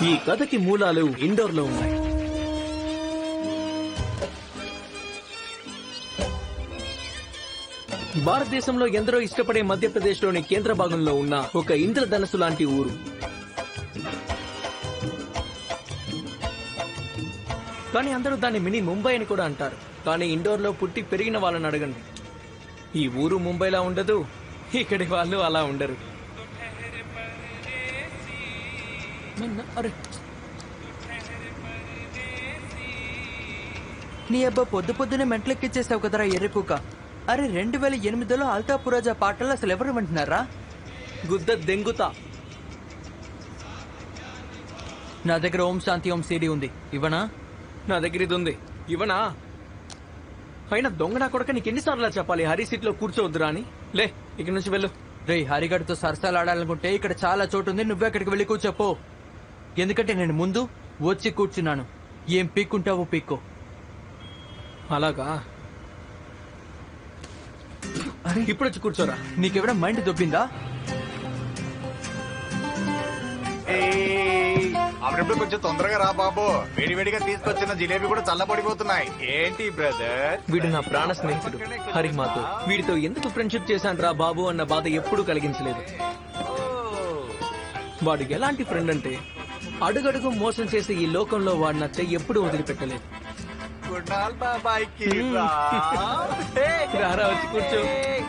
ఈ కథకి మూలాలు ఇండోర్ లో ఉన్నాయి. భారతదేశంలో ఎందరో ఇష్టపడే మధ్యప్రదేశ్ లోని కేంద్ర భాగంలో ఉన్న ఒక ఇంద్రధనస్సు లాంటి ఊరు. కానీ అందరూ దాన్ని మినీ ముంబై అని కూడా అంటారు. కానీ ఇండోర్ లో పుట్టి పెరిగిన వాళ్ళని అడగండి, ఈ ఊరు ముంబైలా ఉండదు, ఇక్కడి వాళ్ళు అలా ఉండరు. నీ అబ్బా పొద్దు పొద్దునే మెంటలెక్కిచ్చేసావు కదరా ఎర్రికుక. అరే 2008లో అల్తాపురాజా పాటలు అసలు ఎవరు వింటున్నారా? గుద్ద దెంగుతా. నా దగ్గర ఓం శాంతి ఓం సీడీ ఉంది, ఇవ్వనా? నా దగ్గర ఇది ఉంది, ఇవనా? అయినా దొంగ నా కొడుక, నీకు ఎన్నిసార్లు చెప్పాలి హరి సీట్ లో కూర్చోవద్దురా అని? లే, ఇక్కడి నుంచి వెళ్ళు. రే, హరిగడ్తో సరసాలు ఆడాలనుకుంటే ఇక్కడ చాలా చోటు ఉంది, నువ్వే అక్కడికి వెళ్ళి కూర్చోపో. ఎందుకంటే నేను ముందు వచ్చి కూర్చున్నాను. ఏం పీక్కుంటావో పీక్కో. అలాగా? అరే ఇప్పుడు వచ్చి కూర్చోరా. నీకెవడ మైండ్ దొబ్బిందా? అప్పుడప్పుడు కొంచెం తొందరగా రా బాబు, వేడివేడిగా తీసుకొచ్చిన జిలేబీ కూడా చల్లబడిపోతున్నాయి. ఏంటి బ్రదర్? వీడు నా ప్రాణ స్నేహితుడు హరి. మాతో వీడితో ఎందుకు ఫ్రెండ్షిప్ చేశాను రా బాబు అన్న బాధ ఎప్పుడూ కలిగించలేదు. వాడు ఎలాంటి ఫ్రెండ్ అంటే అడుగడుగు మోసం చేసి ఈ లోకంలో వాడు నా చెయ్యి ఎప్పుడూ వదిలిపెట్టలేదు. రారా వచ్చి కూర్చో.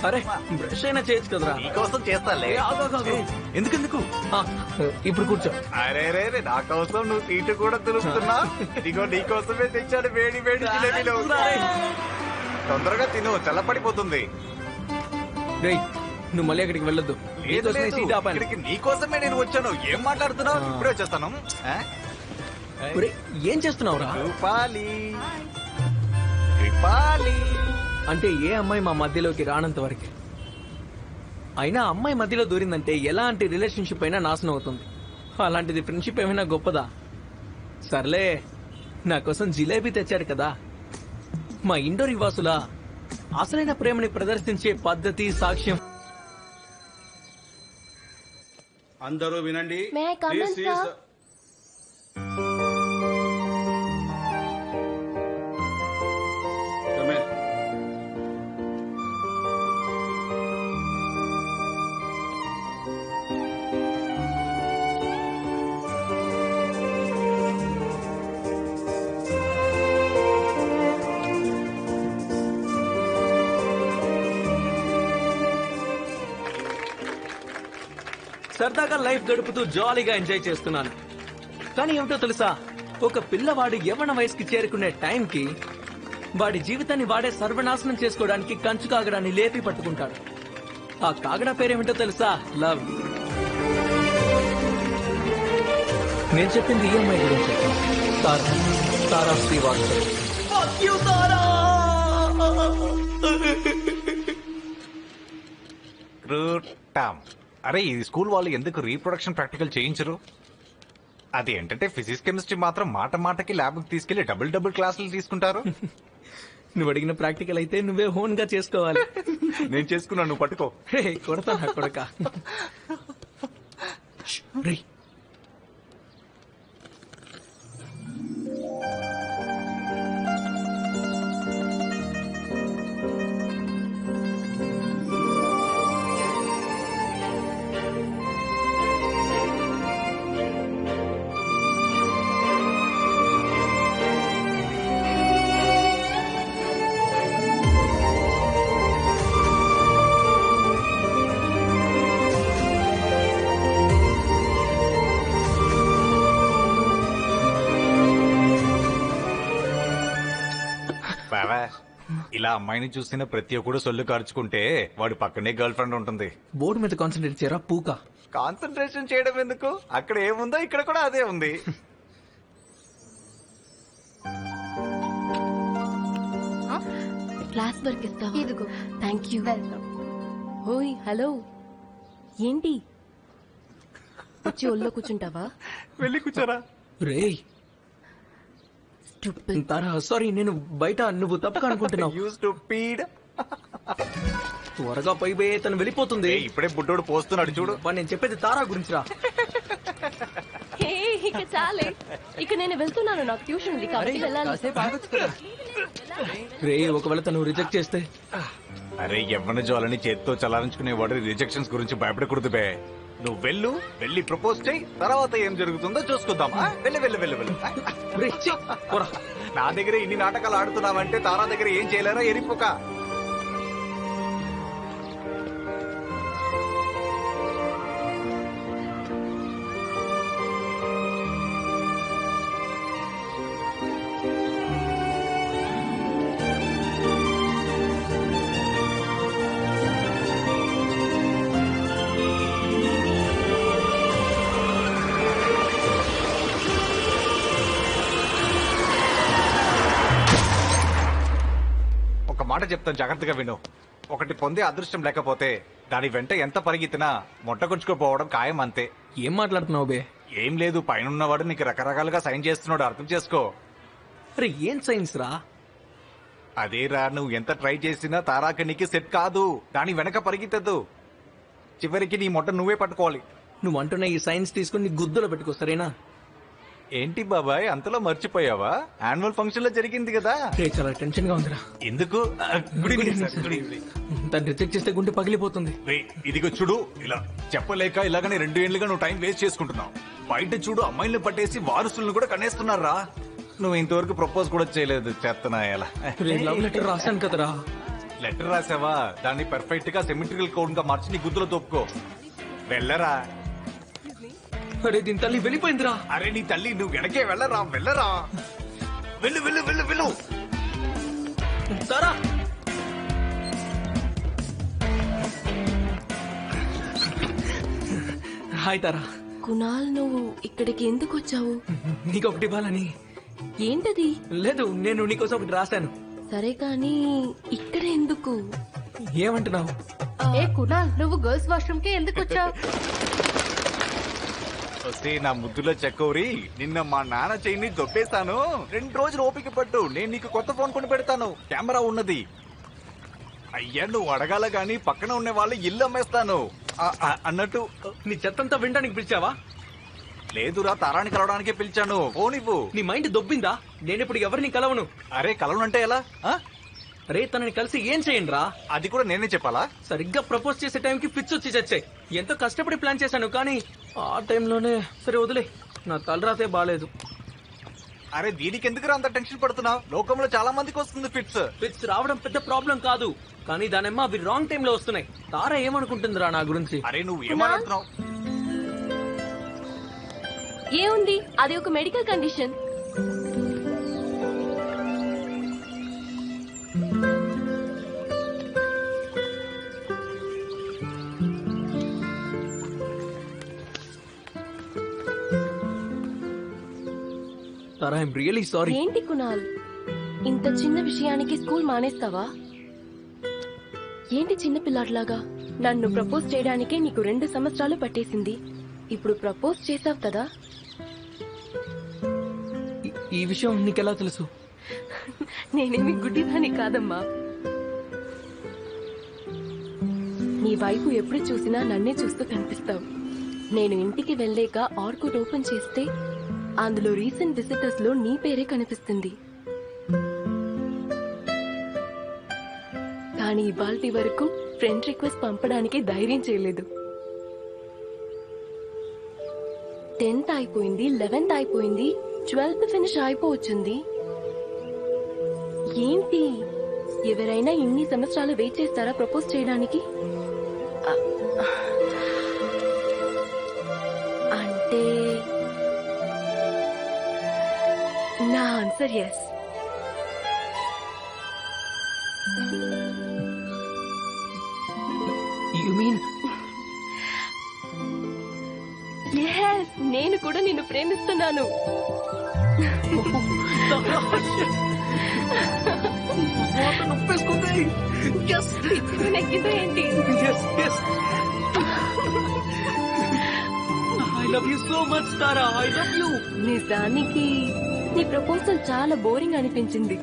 అరే బ్రష్ అయినా చేయొచ్చు కదరా. నీకోసం చేస్తాలే. ఎందుకెందుకు? ఇప్పుడు కూర్చో. అరే రే రే, నా కోసం నువ్వు సీటు కూడా తులుస్తున్నా. ఇదిగో నీకోసమే తెచ్చాడు వేడి వేడి జిలేబీలు. తొందరగా తిను, చల్లపడిపోతుంది. రేయ్, నువ్వు మళ్ళీ అక్కడికి వెళ్ళొద్దు. సీట్ ఆపాను. ఇక్కడికి నీకోసమే నేను వచ్చాను. ఏం మాట్లాడుతున్నావు? ఇప్పుడే వచ్చేస్తాను. ఏం చేస్తున్నావురా? కృపాలి కృపాలి అంటే ఏ అమ్మాయి మా మధ్యలోకి రానంత వరకే. అయినా అమ్మాయి మధ్యలో దూరిందంటే ఎలాంటి రిలేషన్షిప్ అయినా నాశనం అవుతుంది. అలాంటిది ఫ్రెండ్షిప్ ఏమైనా గొప్పదా? సర్లే, నా కోసం జిలేబీ తెచ్చాడు కదా. మా ఇండోర్ నివాసుల అసలైన ప్రేమని ప్రదర్శించే పద్ధతి, సాక్ష్యం. అందరూ వినండి. సరదాగా లైఫ్ గడుపుతూ జాలీగా ఎంజాయ్ చేస్తున్నాను. కానీ ఏమిటో తెలుసా, ఒక పిల్లవాడు యవ్వన వయసుకి చేరుకునే టైంకి వాడి జీవితాన్ని వాడే సర్వనాశనం చేసుకోవడానికి కంచు కాగడాన్ని లేపి పట్టుకుంటాడు. ఆ కాగడా పేరేమిటో తెలుసా? లవ్. నేను చెప్పింది ఈఎంఐ గురించి. తారా శ్రీవాస్తవ్. అరే, ఈ స్కూల్ వాళ్ళు ఎందుకు రీప్రొడక్షన్ ప్రాక్టికల్ చేయించరు? అది ఏంటంటే ఫిజిక్స్ కెమిస్ట్రీ మాత్రం మాట మాటకి ల్యాబ్ తీసుకెళ్లి డబుల్ క్లాసులు తీసుకుంటారు. నువ్వు అడిగిన ప్రాక్టికల్ అయితే నువ్వే హోన్ గా చేసుకోవాలి. నేను చేసుకున్నాను, నువ్వు పట్టుకో. కొడతా నా కొడక. ఇలా అమ్మాయిని చూసిన ప్రతి ఒక్కడు సొల్లు కార్చుకుంటే వాడు పక్కనే గర్ల్ ఫ్రెండ్ ఉంటుంది. బోర్డు మీద కాన్సన్ట్రేట్ చేయరా పూక. కాన్సన్ట్రేషన్ చేయడం ఎందుకు? అక్కడ ఏముందో ఇక్కడ కూడా అదే ఉంది. క్లాస్ వర్క్ ఇస్తావా? ఇదిగో. Thank you. ఓయ్ హలో, ఏంటి వచ్చి ఒళ్ళో కూర్చుంటావా? వెళ్ళి కూర్చోరా. రేయ్ తారా, సారీ, నేను బయట, నువ్వు తప్పక అనుకుంటున్నావు. త్వరగా పైపోయే, తను వెళ్ళిపోతుంది. ఇప్పుడే బుడ్డోడు పోస్తున్నాడు చూడు. నేను చెప్పేది తారా గురించి రా. ఇక చాలే. ఇక నేను వెళ్తున్నాను, నాకు ట్యూషన్ ఉంది అరే కాబట్టి వెళ్ళాలి. కాసేపు ఆగొచ్చు కదా. రే ఒకవేళ తను రిజెక్ట్ చేస్తే అరే యవ్వన జ్వాలని చేత్తో చలారించుకునే వాడు రిజెక్షన్స్ గురించి భయపడకూడదు బే. నువ్వు వెళ్ళి ప్రపోజ్ చేయి, తర్వాత ఏం జరుగుతుందో చూసుకుందాం. వెళ్ళు. రే, ఛీ, పోరా. నా దగ్గర ఇన్ని నాటకాలు ఆడుతున్నావంటే తారా దగ్గర ఏం చేయలేరా ఎరిపోక. ఒక మాట చెప్తాను, జాగ్రత్తగా విను. ఒకటి పొందే అదృష్టం లేకపోతే దాని వెంట ఎంత పరిగెత్తినా మొట్టకొంచుకోపోవడం ఖాయం, అంతే. ఏం మాట్లాడుతున్నావు బే? ఏం లేదు, పైనున్నవాడు నీకు రకరకాలుగా సైన్ చేస్తున్నాడు, అర్థం చేసుకో. అరే ఏం సైన్స్ రా? అదేరా, నువ్వు ఎంత ట్రై చేసినా తారాకి నీకు సెట్ కాదు. దాని వెనక పరిగెత్తద్దు, చివరికి నీ మొట్ట నువ్వే పట్టుకోవాలి. నువ్వు అంటున్న ఈ సైన్స్ తీసుకుని నీ గుద్దులో పెట్టుకో, సరేనా? ఏంటి బాబాయ్ అంతలో మర్చిపోయావా? యాన్యువల్ ఫంక్షన్ లో జరిగింది కదా. రే చాలా టెన్షన్ గా ఉందిరా. ఎందుకు? Good evening sir. Good evening. తను రిజెక్ట్ చేస్తే గుండె పగిలిపోతుంది. ఇదిగో చూడు, ఇలా చెప్పలేక ఇలాగనే 2 ఏళ్లుగా నువ్వు టైం వేస్ట్ చేసుకుంటున్నావు. బయట చూడు, అమ్మాయిలను పట్టేసి వారసులను కూడా కనేస్తున్నారా. నువ్వు ఇంతవరకు ప్రపోజ్ కూడా చేయలేదు, చేస్తున్నా ఎలా? రే లవ్ లెటర్ రాశాను కదరా. లెటర్ రాసావా? దాన్ని పర్ఫెక్ట్ గా సిమెట్రికల్ కోడ్ గా మార్చి నీ గుద్దులో తోపుకో. వెళ్ళరా. అరే దీని తల్లి వెళ్ళిపోయిందిరా. అరే నీ తల్లి, నువ్వు వెనకే వెళ్ళరా. వెళ్ళు. తారా హాయ్ తారా. కునాల్, నువ్వు ఇక్కడికి ఎందుకు వచ్చావు? నీకు ఒకటి ఇవ్వాలని. ఏంటది? లేదు, నేను నీకోసం ఒకటి రాశాను. సరే కానీ ఇక్కడ ఎందుకు? ఏమంటున్నావు? ఏ కునాల్, నువ్వు గర్ల్స్ వాష్రూమ్ కి ఎందుకు వచ్చావు? వస్తే నా ముద్దులో చెక్కౌరి, నిన్న మా నాన్న చెయ్యిని దొబ్బేశాను. 2 రోజులు ఓపిక పట్టు, నేను నీకు కొత్త ఫోన్ కొని పెడతాను, కెమెరా ఉన్నది. అయ్యా నువ్వు అడగాల గాని పక్కన ఉన్న వాళ్ళు ఇల్లు అమ్మేస్తాను అన్నట్టు. నీ చెత్తంతా వినడానికి పిలిచావా? లేదురా, తారాన్ని కలవడానికే పిలిచాను. ఫోన్ ఇవ్వు. నీ మైండ్ దొబ్బిందా? నేనిప్పుడు ఎవరిని కలవను. అరే కలవనంటే ఎలా? రే తనని కలిసి ఏం చేయండి రా? అది కూడా నేనే చెప్పాలా? సరిగ్గా ప్రపోజ్ చేసే టైంకి ఫిట్స్ వచ్చి చచ్చాయి. ఎంతో కష్టపడి ప్లాన్ చేశాను కానీ ఆ టైంలోనే. సరే వదిలే, నా తలరాతే బాలేదు. అరే దీనికి ఎందుకు అంత టెన్షన్ పడుతున్నావు? లోకంలో చాలా మందికి వస్తుంది ఫిట్స్. ఫిట్స్ రావడం పెద్ద ప్రాబ్లం కాదు, కానీ దానమ్మా అవి రాంగ్ టైం లో వస్తున్నాయి. తారా ఏమనుకుంటుందిరా నా గురించి? అరే నువ్వు ఏమనుకుంటున్నావు? ఏముంది, అది ఒక medical condition. Tara, I'm really sorry. ఏంటి కునాల్, ఇంత చిన్న విషయానికి స్కూల్ మానేస్తావా? ఏంటి చిన్న పిల్లాడిలాగా? నన్ను ప్రపోజ్ చేయడానికే నీకు 2 సంవత్సరాలు పట్టేసింది. ఇప్పుడు ప్రపోజ్ చేసావు కదా. ఈ విషయం నీకెలా తెలుసు? నేనేమి గుడ్డిదాని కాదమ్మా. నీ వైపు ఎప్పుడు చూసినా నన్నే చూస్తూ కనిపిస్తావు. నేను ఇంటికి వెళ్ళాక ఆర్కుడ్ ఓపెన్ చేస్తే అందులో రీసెంట్ విజిటర్స్ లో నీ పేరే కనిపిస్తుంది. కానీ ఇవాల్టి వరకు ఫ్రెండ్ రిక్వెస్ట్ పంపడానికి ధైర్యం చేయలేదు. 10th అయిపోయింది, 11th అయిపోయింది, 12th ఫినిష్ అయిపోవచ్చుంది. ఏంటి, ఎవరైనా ఇన్ని సంవత్సరాలు వెయిట్ చేస్తారా ప్రపోజ్ చేయడానికి? అంటే నా answer yes. You mean? Yes, నేను కూడా నిన్ను ప్రేమిస్తున్నాను. నెగ్గిందో ఏంటి? I love you so much, Tara. I love you. నిజానికి నీ ప్రపోజల్ చాలా బోరింగ్ అనిపించింది.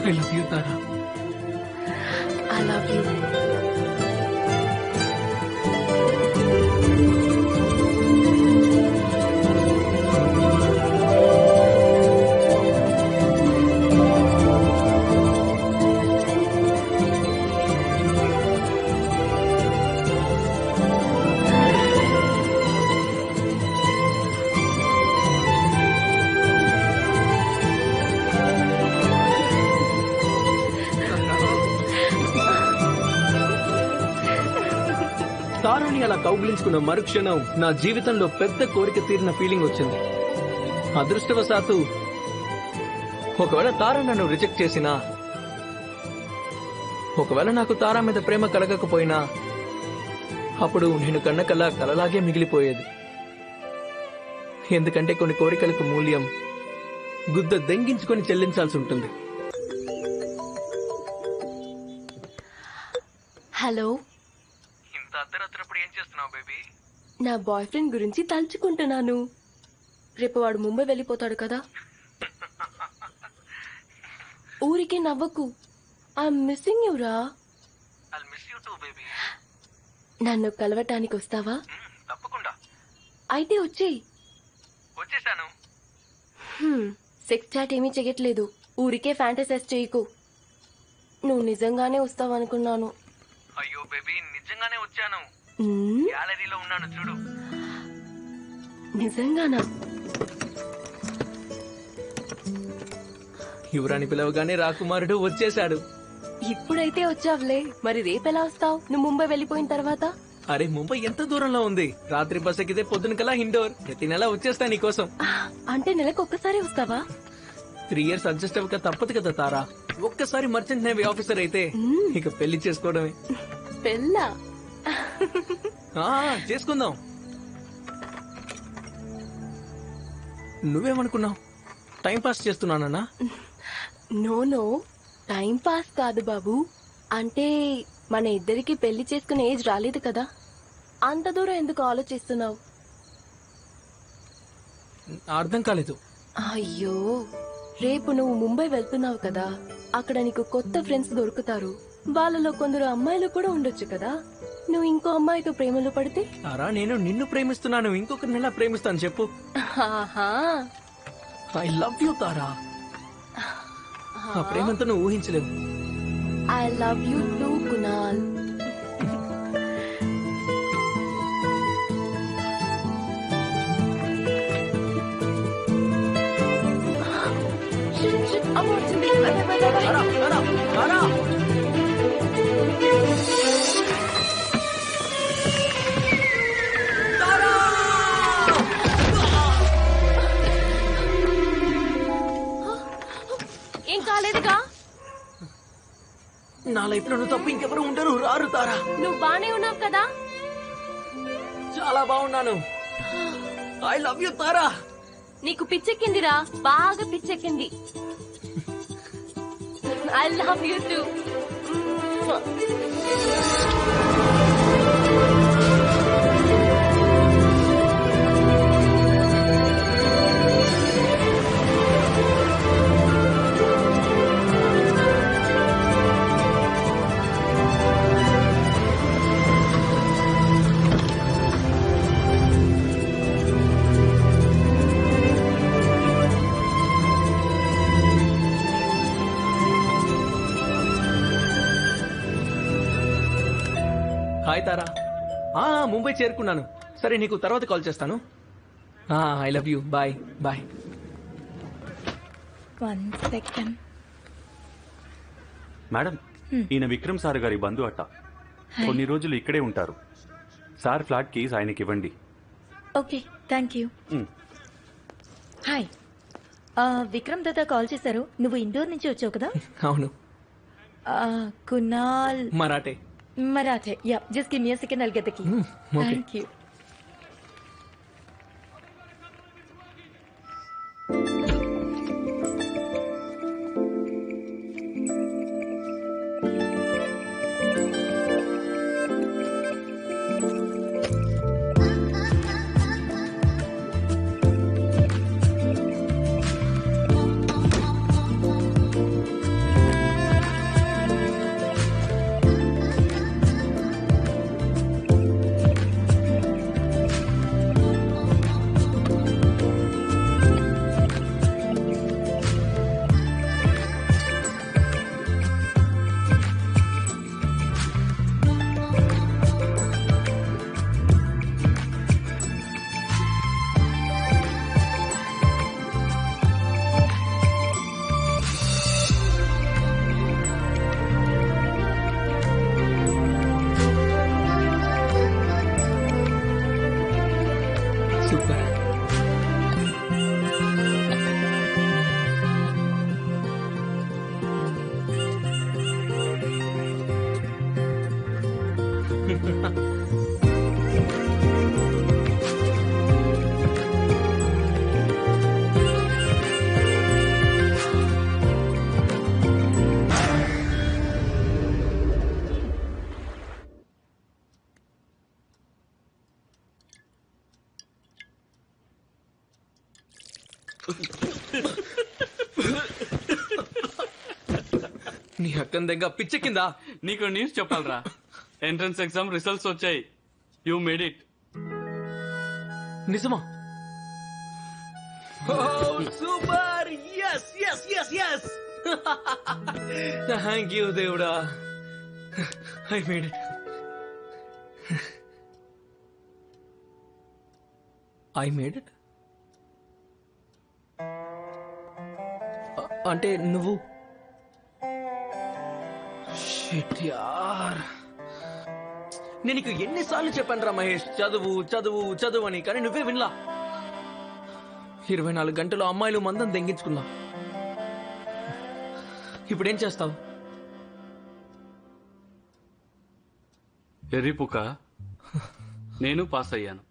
I love you, Tara. I love you. తారాని అలా కౌగిలించుకున్న మరుక్షణం నా జీవితంలో పెద్ద కోరిక తీరిన ఫీలింగ్ వచ్చింది. అదృష్టవశాత్తు ఒకవేళ తారా నన్ను రిజెక్ట్ చేసినా, ఒకవేళ నాకు తారా మీద ప్రేమ కలగకపోయినా, అప్పుడు నేను కన్న కల కలలాగే మిగిలిపోయేది. ఎందుకంటే కొన్ని కోరికలకు మూల్యం గుద్ద దెంగించుకొని చెల్లించాల్సి ఉంటుంది. హలో, ఇంత అర్ధరాత్రప్పుడు ఏం చేస్తున్నావు బేబీ? నా బాయ్ ఫ్రెండ్ గురించి తలుచుకుంటున్నాను. రేపు వాడు ముంబై వెళ్ళిపోతాడు కదా. ఊరికే నవ్వకు. ఐఎమ్ మిస్సింగ్ యూ రా. I'll miss you too baby. నన్ను కలవటానికి వస్తావా? తప్పకుండా. అయితే వచ్చేయ్. వచ్చేసాను. సెక్స్ చాట్ ఏమీ చెయ్యట్లేదు. ఊరికే ఫ్యాంటసైజ్ చేయకు. నువ్వు నిజంగానే వస్తావనుకున్నాను. అయ్యో బేబీ, నిజంగానే వచ్చాను. మ్మ్? గ్యాలరీలో ఉన్నాను చూడు. నిజంగానా? యువరాణి పిలవగానే రాకుమారుడు వచ్చేశాడు. ఇప్పుడైతే వచ్చావులే, మరి రేపెలా వస్తావు? నువ్వు ముంబై వెళ్ళిపోయిన తర్వాత? అరే, ముంబై ఎంత దూరంలో ఉంది? రాత్రి బస్ ఎక్కితే పొద్దున కల్లా ఇండోర్. ప్రతి నెల వచ్చేస్తా నీకోసం. అంటే నెలకు ఒక్కసారి వస్తావా? 3 years అడ్జస్ట్ అవ్వక తప్పదు కదా తారా. ఒక్కసారి మర్చెంట్ నేవీ ఆఫీసర్ అయితే ఇక పెళ్లి చేసుకోవడమే. పెళ్ళా? చేసుకుందాం. నువ్వేమనుకున్నావు? టైం పాస్ చేస్తున్నానన్నా? నో, టైం పాస్ కాదు బాబు. అంటే మన ఇద్దరికి పెళ్లి చేసుకునే ఏజ్ రాలేదు కదా. అంత దూరం ఎందుకు ఆలోచిస్తున్నావు? అర్థం కాలేదు. అయ్యో, రేపు నువ్వు ముంబై వెళ్తున్నావు కదా. అక్కడ నీకు కొత్త ఫ్రెండ్స్ దొరుకుతారు. వాళ్ళలో కొందరు అమ్మాయిలు కూడా ఉండొచ్చు కదా. నువ్వు ఇంకో అమ్మాయితో ప్రేమలో పడితే? తారా, నేను నిన్ను ప్రేమిస్తున్నాను. ఇంకొకరిని ఎలా ప్రేమిస్తాను చెప్పు? ఆహా, ఐ లవ్ యూ తారా. ఆ ప్రేమంతా నువ్వు ఊహించలేవు. I love you too Kunal. అమ్మ వచ్చింది. తారా, తారా, తారా. ఏం కాలేదుగా? నా లైఫ్ లో నువ్వు తప్ప ఇంకెవరు ఉండరు. రారు తారా. నువ్వు బానే ఉన్నావు కదా. చాలా బాగున్నాను. I love you Tara. నీకు పిచ్చెక్కిందిరా, బాగా పిచ్చెక్కింది. I love you too. Hi Tara. Mumbai చేరుకున్నాను. సరే, నీకు తర్వాత కాల్ చేస్తాను. I love you. Bye bye. 1 second. Madam, ఈయన విక్రమ్ సార్ గారి బంధు అట్ట. కొన్ని రోజులు ఇక్కడే ఉంటారు. సార్ ఫ్లాట్ కీస్ ఆయనకి ఇవ్వండి. Okay, thank you. Hi, Vikram దాదా కాల్ చేశారు. నువ్వు ఇండోర్ నుంచి వచ్చావు కదా? అవును. Kunal Marathe. Marathe. Yeah, just give me a second, I'll get the key. okay. Thank you. నీ అక్కన దగ్గర పిచ్చెక్కిందా? నీకు న్యూస్ చెప్పాలరా, ఎంట్రన్స్ ఎగ్జామ్ రిజల్ట్స్ వచ్చాయి. You made it. నిజమా? Super! Yes yes yes yes! Thank you దేవుడా, I made it. I made it అంటే నువ్వు షిట్ యార్, నేను నీకు ఎన్నిసార్లు చెప్పాను రా మహేష్, చదువు చదువు చదువు అని, కానీ నువ్వే వినలా. 24 గంటలు అమ్మాయిలు మందం దెంగించుకున్నా. ఇప్పుడేం చేస్తావు? ఎర్రిపుక, నేను పాస్ అయ్యాను.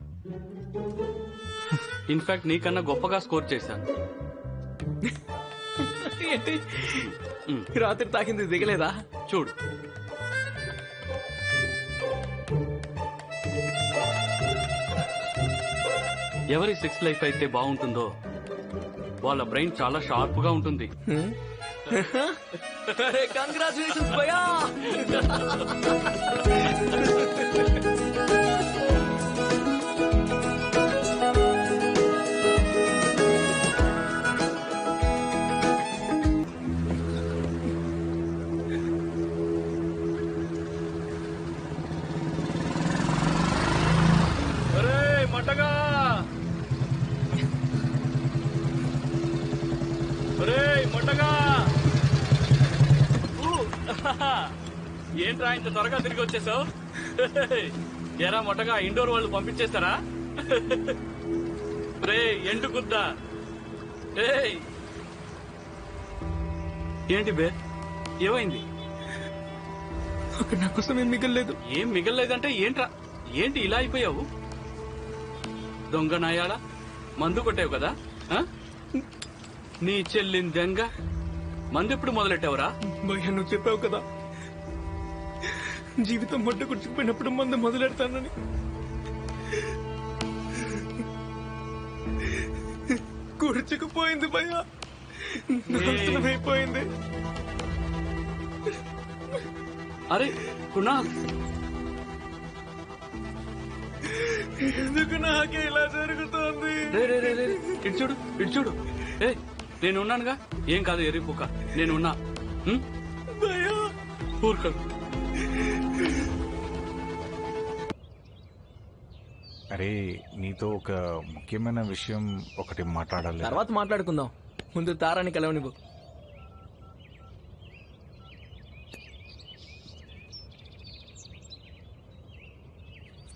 ఇన్ఫాక్ట్ నీకన్నా గొప్పగా స్కోర్ చేశాను. ఏంటి రాత్రి తాకింది దిగలేదా? చూడు. ఎవరి సెక్స్ లైఫ్ అయితే బాగుంటుందో వాళ్ళ బ్రెయిన్ చాలా షార్ప్ గా ఉంటుంది. కంగ్రాచులేషన్స్ భయ్యా. మొట్టగా మొట్టగా ఏంట్రా ఇంత త్వరగా తిరిగి వచ్చేసావు? ఎరా మొట్టగా ఇండోర్ వాళ్ళు పంపించేస్తారా? రే ఎండు కుద్దా, ఏంటి బే, ఏమైంది? అక్కడ నా కోసం ఏం మిగలలేదు. ఏం మిగలలేదంటే ఏంట్రా, ఏంటి ఇలా అయిపోయావు? దొంగ నాయాల మందు కొట్టావు కదా? ఆ? నీ చెల్లిన దెంగ మందు ఎప్పుడు మొదలెట్టావురా? భయ్యా నువ్వు చెప్పావు కదా జీవితం మొట్ట గుర్చుకుపోయినప్పుడు మందు మొదలెడతానని. గుర్చుకుపోయింది భయ్యా, నాశనమైపోయింది. అరే కునాల్, ఎందుకు నాకే ఇలా జరుగుతోంది? రే రే రే రే, ఇటు చూడు ఇటు చూడు. ఏ నేనున్నానుగా, ఏం కాదు ఎర్రిపుక, నేనున్నా. భయ్యా ఊరుకో. అరే నీతో ఒక ముఖ్యమైన విషయం ఒకటి మాట్లాడాలి. తర్వాత మాట్లాడుకుందాం, ముందు తారాని కలవనివ్వు.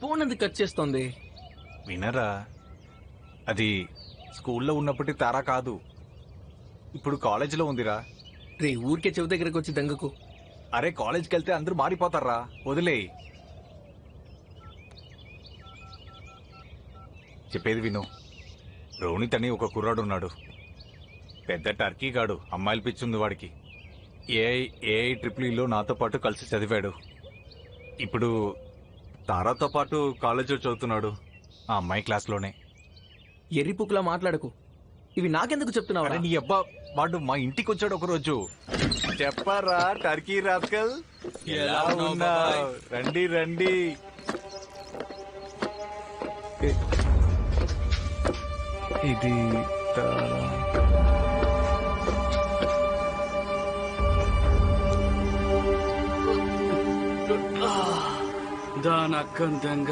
ఫోన్ ఎందుకు కట్ చేస్తోంది? వినరా, అది స్కూల్లో ఉన్నప్పటి తారా కాదు, ఇప్పుడు కాలేజీలో ఉందిరా. రే ఊరికే చెవి దగ్గరకు వచ్చి దంగకు. అరే కాలేజ్కి వెళ్తే అందరూ మారిపోతారా, వదిలే. చెప్పేది విను. రోనిత్ అని ఒక కుర్రాడు ఉన్నాడు, పెద్ద టర్కీ గాడు, అమ్మాయిలు పిచ్చుంది వాడికి. ఏఐ ట్రిపుల్లో నాతో పాటు కలిసి చదివాడు. ఇప్పుడు తారాతో పాటు కాలేజీలో చదువుతున్నాడు, ఆ అమ్మాయి క్లాస్లోనే. ఎర్రిపుకులా మాట్లాడకు, ఇవి నాకెందుకు చెప్తున్నావు? అరే నీ అబ్బా, వాడు మా ఇంటికి వచ్చాడు ఒక రోజు. చెప్పరా టర్కీ రాస్కల్, ఎలా ఉన్నావ్? రండి రండి. ఇది దానక్కం దెంగ.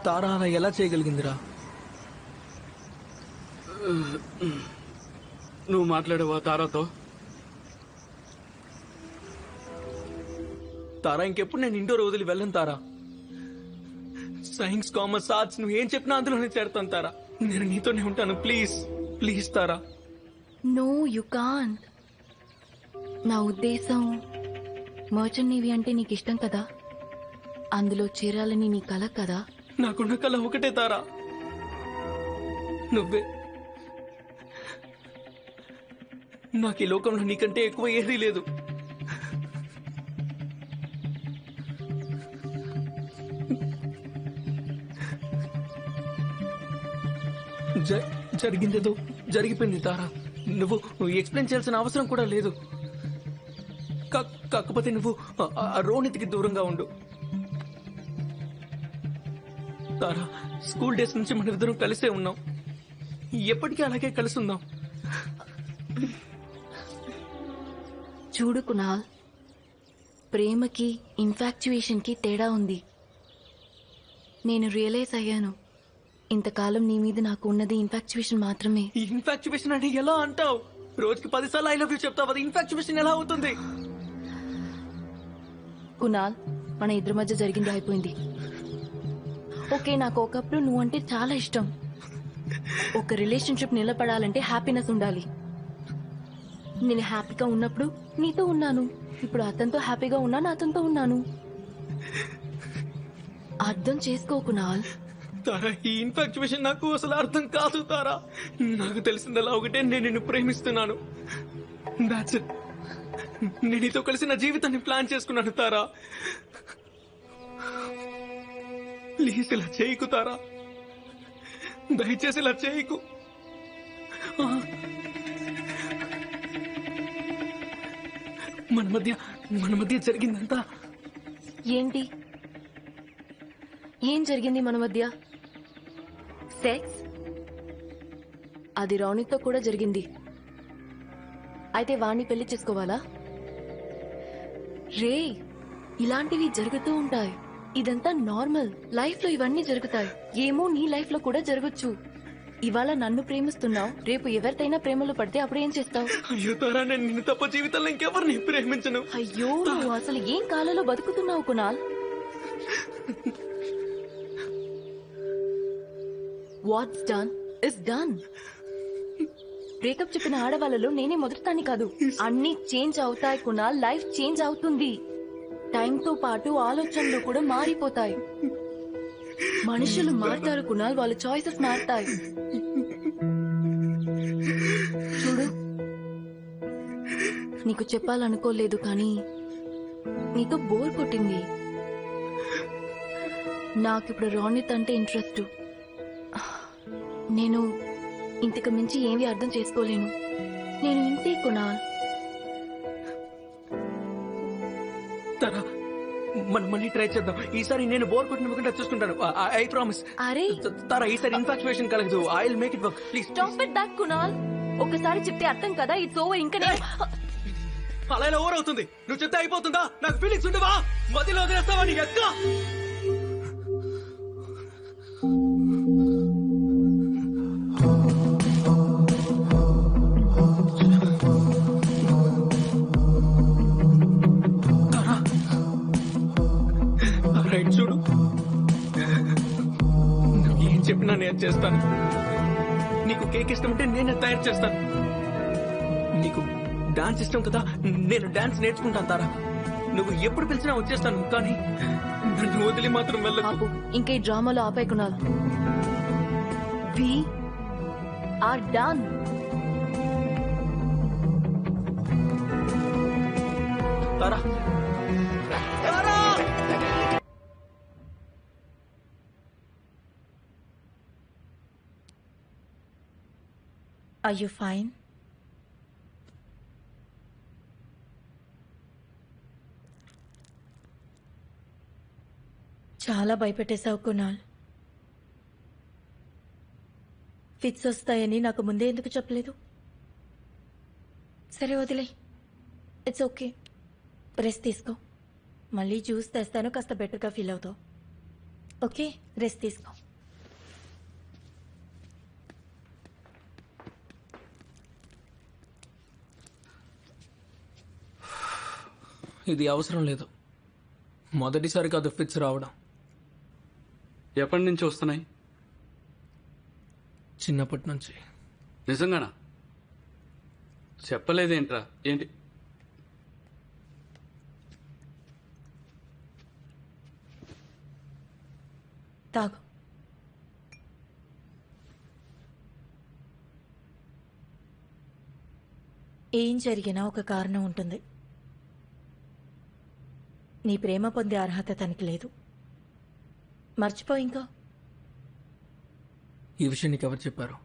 తారా అలా ఎలా చేయగలిగిందిరా? నువ్వు మాట్లాడేవా తారాతో? తారా ఇంకెప్పుడు నేను ఇండోర్ వదిలి వెళ్ళను తారా. సైన్స్, కామర్స్, ఆర్ట్స్ నువ్వు ఏం చెప్పినా అందులోనే చేరుతాను తారా. నేను నీతోనే ఉంటాను, please please Tara. No you can't. నా ఉద్దేశం మర్చెంట్ నేవీ అంటే నీకు ఇష్టం కదా, అందులో చేరాలని నీ కల కదా. నాకున్న కళ ఒకటే తారా, నువ్వే. నాకు ఈ లోకంలో నీకంటే ఎక్కువ ఏదీ లేదు. జరిగిందేదో జరిగిపోయింది తారా, నువ్వు ఎక్స్ప్లెయిన్ చేయాల్సిన అవసరం కూడా లేదు. కాకపోతే నువ్వు ఆ రోనితికి దూరంగా ఉండు. తారా, స్కూల్ డేస్ నుంచి మన ఇద్దరం కలిసే ఉన్నాం. ఎప్పటికీ అలాగే కలిసి ఉందాం. చూడు కునాల్, ప్రేమకి ఇన్ఫాక్చుయేషన్ కి తేడా ఉంది. నేను రియలైజ్ అయ్యాను, ఇంతకాలం నీ మీద నాకు ఉన్నది ఇన్ఫాక్చుయేషన్ మాత్రమే. ఇన్ఫాక్చుయేషన్ అని ఎలా అంటావు? రోజుకి 10 సార్లు ఐ లవ్ యూ చెప్తావు, అది ఇన్ఫాక్చుయేషన్ ఎలా అవుతుంది? కునాల్, మన ఇద్దరి మధ్య జరిగింది అయిపోయింది. ఓకే, నాకు ఒకప్పుడు నువ్వంటే చాలా ఇష్టం. ఒక రిలేషన్షిప్ నిలబడాలంటే హ్యాపీనెస్ ఉండాలి. నేను హ్యాపీగా ఉన్నప్పుడు నీతో ఉన్నాను, ఇప్పుడు అతనితో హ్యాపీగా ఉన్నాను, అతనితో ఉన్నాను. అర్థం చేసుకో కునాల్. తారా, ఈ ఇన్ఫాక్చుయేషన్ నాకు అసలు అర్థం కాదు తారా. నాకు తెలిసిందలా ఒకటే, నేను నిన్ను ప్రేమిస్తున్నాను. That's it. నేను నీతో కలిసి నా జీవితాన్ని ప్లాన్ చేసుకున్నాను తారా. ప్లీజ్ ఇలా చేయకు తారా, దయచేసి ఇలా చేయకు. మన మధ్య జరిగిందంతా ఏంటి? ఏం జరిగింది మన మధ్య? సెక్స్? అది రౌనీతో కూడా జరిగింది. అయితే వాణ్ణి పెళ్లి చేసుకోవాలా? రే, ఇలాంటివి జరుగుతూ ఉంటాయి. ఇదంతా నార్మల్. లైఫ్ లో ఇవన్నీ జరుగుతాయి. ఏమో నీ లైఫ్ లో కూడా జరగచ్చు. ఇవాళ నన్ను ప్రేమిస్తున్నావు, రేపు ఎవరితైనా ప్రేమలో పడితే అప్పుడు ఏం చేస్తావు? అయ్యో తారా, నేను నిన్ను తప్ప జీవితంలో ఇంకెవరిని ప్రేమించను. అయ్యో, నువ్వు అసలు ఏం కాలంలో బతుకుతున్నావు Kunal? What's done is done. Breakup చెప్పిన ఆడవాళ్ళలో నేనే మొదటిదాన్ని కాదు. అన్ని చేంజ్ అవుతాయి కునాల్, లైఫ్ చేంజ్ అవుతుంది. టైంతో పాటు ఆలోచనలు కూడా మారిపోతాయి. మనుషులు మారుతారు కునాల్, వాళ్ళ చాయిసెస్ మారుతాయి. చూడు, నీకు చెప్పాలనుకోలేదు కానీ నీతో బోర్ కొట్టింది. నాకిప్పుడు రోనిత్ అంటే ఇంట్రెస్ట్. నేను ఇంతకు మించి ఏమీ అర్థం చేసుకోలేను. నేను ఇంతే కునాల్. తారా, మనం మళ్ళీ ట్రై చేద్దాం. ఈసారి నేను బోర్ కొట్టినకుండా చూసుకుంటాను. I promise. అరే తారా, ఈసారి ఇన్ఫాక్చుయేషన్ కలగదు. I will make it work. Please stop it that Kunal. ఒకసారి చెప్తే అర్థం కదా, ఇట్స్ ఓవర్. ఇంకా నేను అలా ఇలా ఓవర్ అవుతుంది. నువ్వు చెప్తే అయిపోతుందా? నాకు ఫీలింగ్స్ ఉండవా? మధ్యలో వదిలేస్తావా నీ అక్క? రైట్, చూడు, ఏం చెప్పినా నేను చేస్తాను. నీకు కేక్ ఇష్టం ఉంటే నేనే తయారు చేస్తాను. నీకు డాన్స్ ఇష్టం కదా, నేను డాన్స్ నేర్చుకుంటాను తారా. నువ్వు ఎప్పుడు పిలిచినా వచ్చేస్తాను, కానీ నన్ను వదిలి మాత్రం వెళ్ళకు. ఇంకా ఈ డ్రామాలో ఆపే Kunal. We are done. Tara, Tara! Are you fine? చాలా భయపెట్టేశావు కునాల్. ఫిట్స్ వస్తాయని నాకు ముందే ఎందుకు చెప్పలేదు? సరే వదిలే, ఇట్స్ ఓకే. రెస్ట్ తీసుకో. మళ్ళీ జ్యూస్ తెస్తాను, కాస్త బెటర్గా ఫీల్ అవుతావు. ఓకే, రెస్ట్ తీసుకో. ఇది అవసరం లేదు. మొదటిసారి కాదు ఫిట్స్ రావడం. ఎప్పటి నుంచి వస్తున్నాయి? చిన్నప్పటి నుంచి. నిజంగానా? చెప్పలేదేంట్రా? ఏంటి? తాగు. ఏం జరిగినా ఒక కారణం ఉంటుంది. నీ ప్రేమ పొందే అర్హత తనకి లేదు. మర్చిపో. ఇంకా ఈ విషయం నీకు ఎవరు చెప్పారు?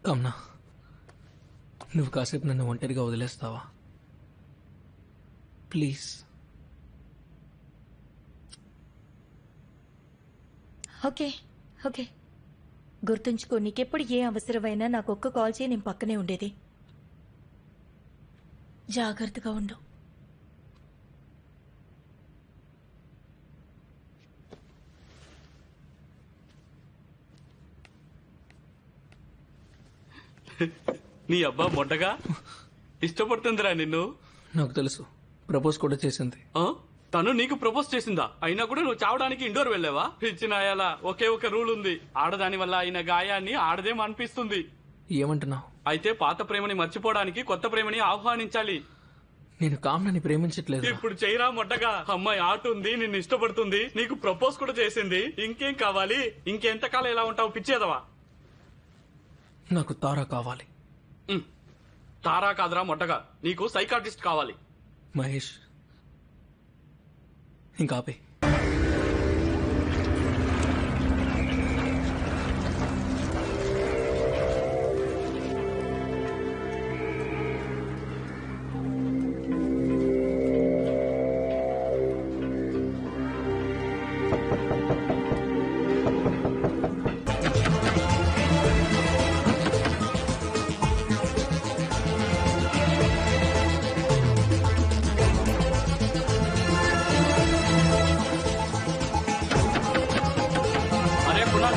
కమ్నా, నువ్వు కాసేపు నన్ను ఒంటరిగా వదిలేస్తావా? ప్లీజ్. ఓకే ఓకే, గుర్తుంచుకో, నీకెప్పుడు ఏ అవసరమైనా నాకు ఒక్క కాల్ చేయి, నేను పక్కనే ఉండేది. జాగ్రత్తగా ఉండు. నీ అబ్బా మొట్టగా ఇష్టపడుతుందిరా నిన్ను. నాకు తెలుసు, ప్రపోజ్ కూడా చేసింది. ఆ? తను నీకు ప్రపోజ్ చేసిందా? అయినా కూడా నువ్వు చావడానికి ఇండోర్ వెళ్ళావా? పిచ్చిన అయ్యాలా, ఒకే ఒక రూల్ ఉంది, ఆడదాని వల్ల అయిన గాయాన్ని ఆడదేం అనిపిస్తుంది. ఏమంటున్నావు? అయితే పాత ప్రేమని మర్చిపోవడానికి కొత్త ప్రేమని ఆహ్వానించాలి. నేను కామ్నని ప్రేమించట్లేదు. ఇప్పుడు చేయరా మొట్టగా. అమ్మాయి ఆట ఉంది, నిన్ను ఇష్టపడుతుంది, నీకు ప్రపోజ్ కూడా చేసింది. ఇంకేం కావాలి? ఇంకెంతకాలం ఎలా ఉంటావు పిచ్చేదవా? నాకు తారా కావాలి. తారా కాదురా మొట్టగా, నీకు సైకాట్రిస్ట్ కావాలి. మహేష్, ఇంకా ఆపే.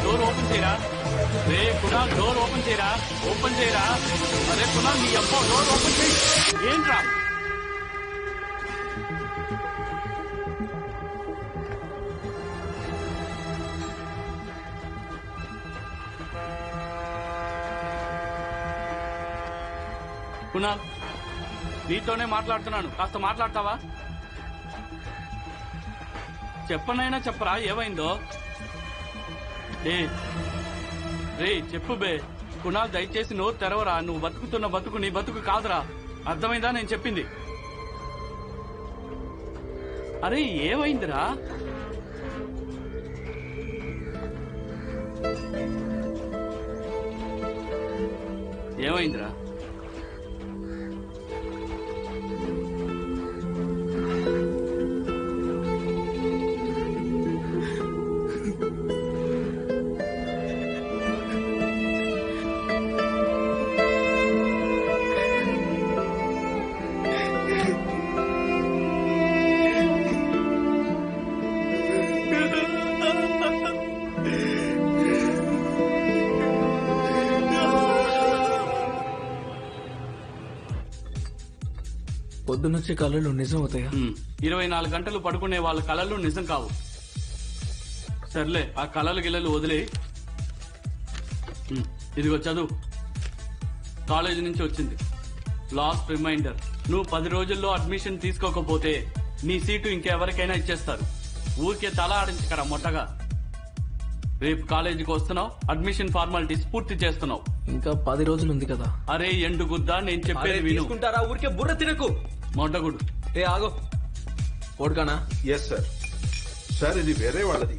డోర్ ఓపెన్ చేయరా రే కుణాల్, డోర్ ఓపెన్ చేయరా, ఓపెన్ చేయరా. అరే కుణాల్, నీ అబ్బా డోర్ ఓపెన్ చేయి. ఏంట్రా? కుణాల్, నీతోనే మాట్లాడుతున్నాను, కాస్త మాట్లాడతావా? చెప్పనైనా చెప్పరా, ఏమైందో? రే చెప్పు బే. కుణాల్, దయచేసి నోరు తెరవరా. నువ్వు బతుకుతున్న బతుకు నీ బతుకు కాదురా, అర్థమైందా నేను చెప్పింది? అరే ఏమైందిరా? ఏమైందిరా? పొద్దునొచ్చే కళలు నిజం అవుతాయా? 24 గంటలు పడుకునే వాళ్ళ కళలు నిజం కావు. సర్లే, ఆ కళలు గిల్లలు వదిలే. ఇదిగో చదువు. కాలేజీ నుంచి వచ్చింది. లాస్ట్ రిమైండర్, నువ్వు 10 రోజుల్లో అడ్మిషన్ తీసుకోకపోతే నీ సీటు ఇంకెవరికైనా ఇచ్చేస్తారు. ఊరికే తల ఆడించకరా మొట్టగా. రేపు కాలేజీకి వస్తున్నావు, అడ్మిషన్ ఫార్మాలిటీస్ పూర్తి చేస్తున్నావు. ఇంకా 10 రోజులు ఉంది కదా. అరే ఎండు గుద్దా, నేను చెప్పేది విను. తీసుకుంటారా? ఊరికే బుర్ర తినకు. మొట్టగుడు. ఏ ఆగో, ఓడుకానా? Yes sir. సార్ ఇది వేరే వాళ్ళది.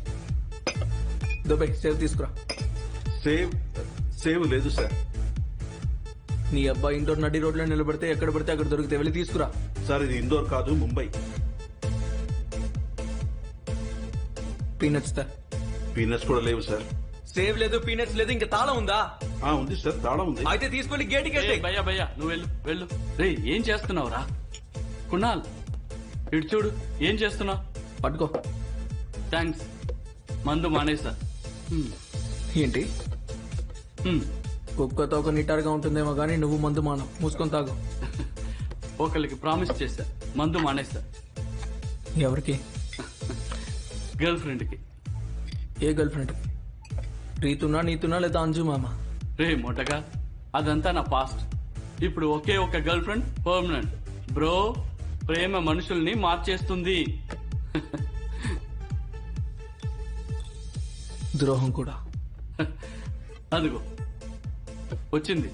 దుబాయ్ సేవ్ తీసుకురా. సేవ్ లేదు సార్. నీ అబ్బాయి ఇండోర్ నడి రోడ్లో నిలబడితే ఎక్కడ పడితే అక్కడ దొరికితే వెళ్ళి తీసుకురా. సార్ ఇది ఇండోర్ కాదు, ముంబై. పీనట్స్ తా. పీనట్స్ కూడా లేవు సార్. సేవ్ లేదు, పీనట్స్ లేదు, ఇంకా తాళం ఉందా? ఉంది సార్, తాళం ఉంది. అయితే తీసుకెళ్లి గేట్కి ఏ, భయ్యా భయ్యా నువ్వు వెళ్ళు వెళ్ళు. రే ఏం చేస్తున్నావురా? కుణాల్ ఇటు చూడు, ఏం చేస్తున్నావు? పట్టుకో. థ్యాంక్స్. మందు మానేసా. ఏంటి? కుక్కతో ఒక నిటారుగా ఉంటుందేమో గానీ నువ్వు మందు మానవు. మూసుకొని తాగు. ఒకరికి ప్రామిస్ చేశా, మందు మానేస్తా. ఎవరికి? గర్ల్ ఫ్రెండ్ కి. ఏ గర్ల్ ఫ్రెండ్? రీతునా, నీతునా, లేదా అంజు మామ? రే మొట్టగా, అదంతా నా పాస్ట్. ఇప్పుడు ఒకే ఒక గర్ల్ ఫ్రెండ్ పర్మనెంట్. బ్రో, ప్రేమ మనుషుల్ని మార్చేస్తుంది. ద్రోహం కూడా. అదిగో వచ్చింది.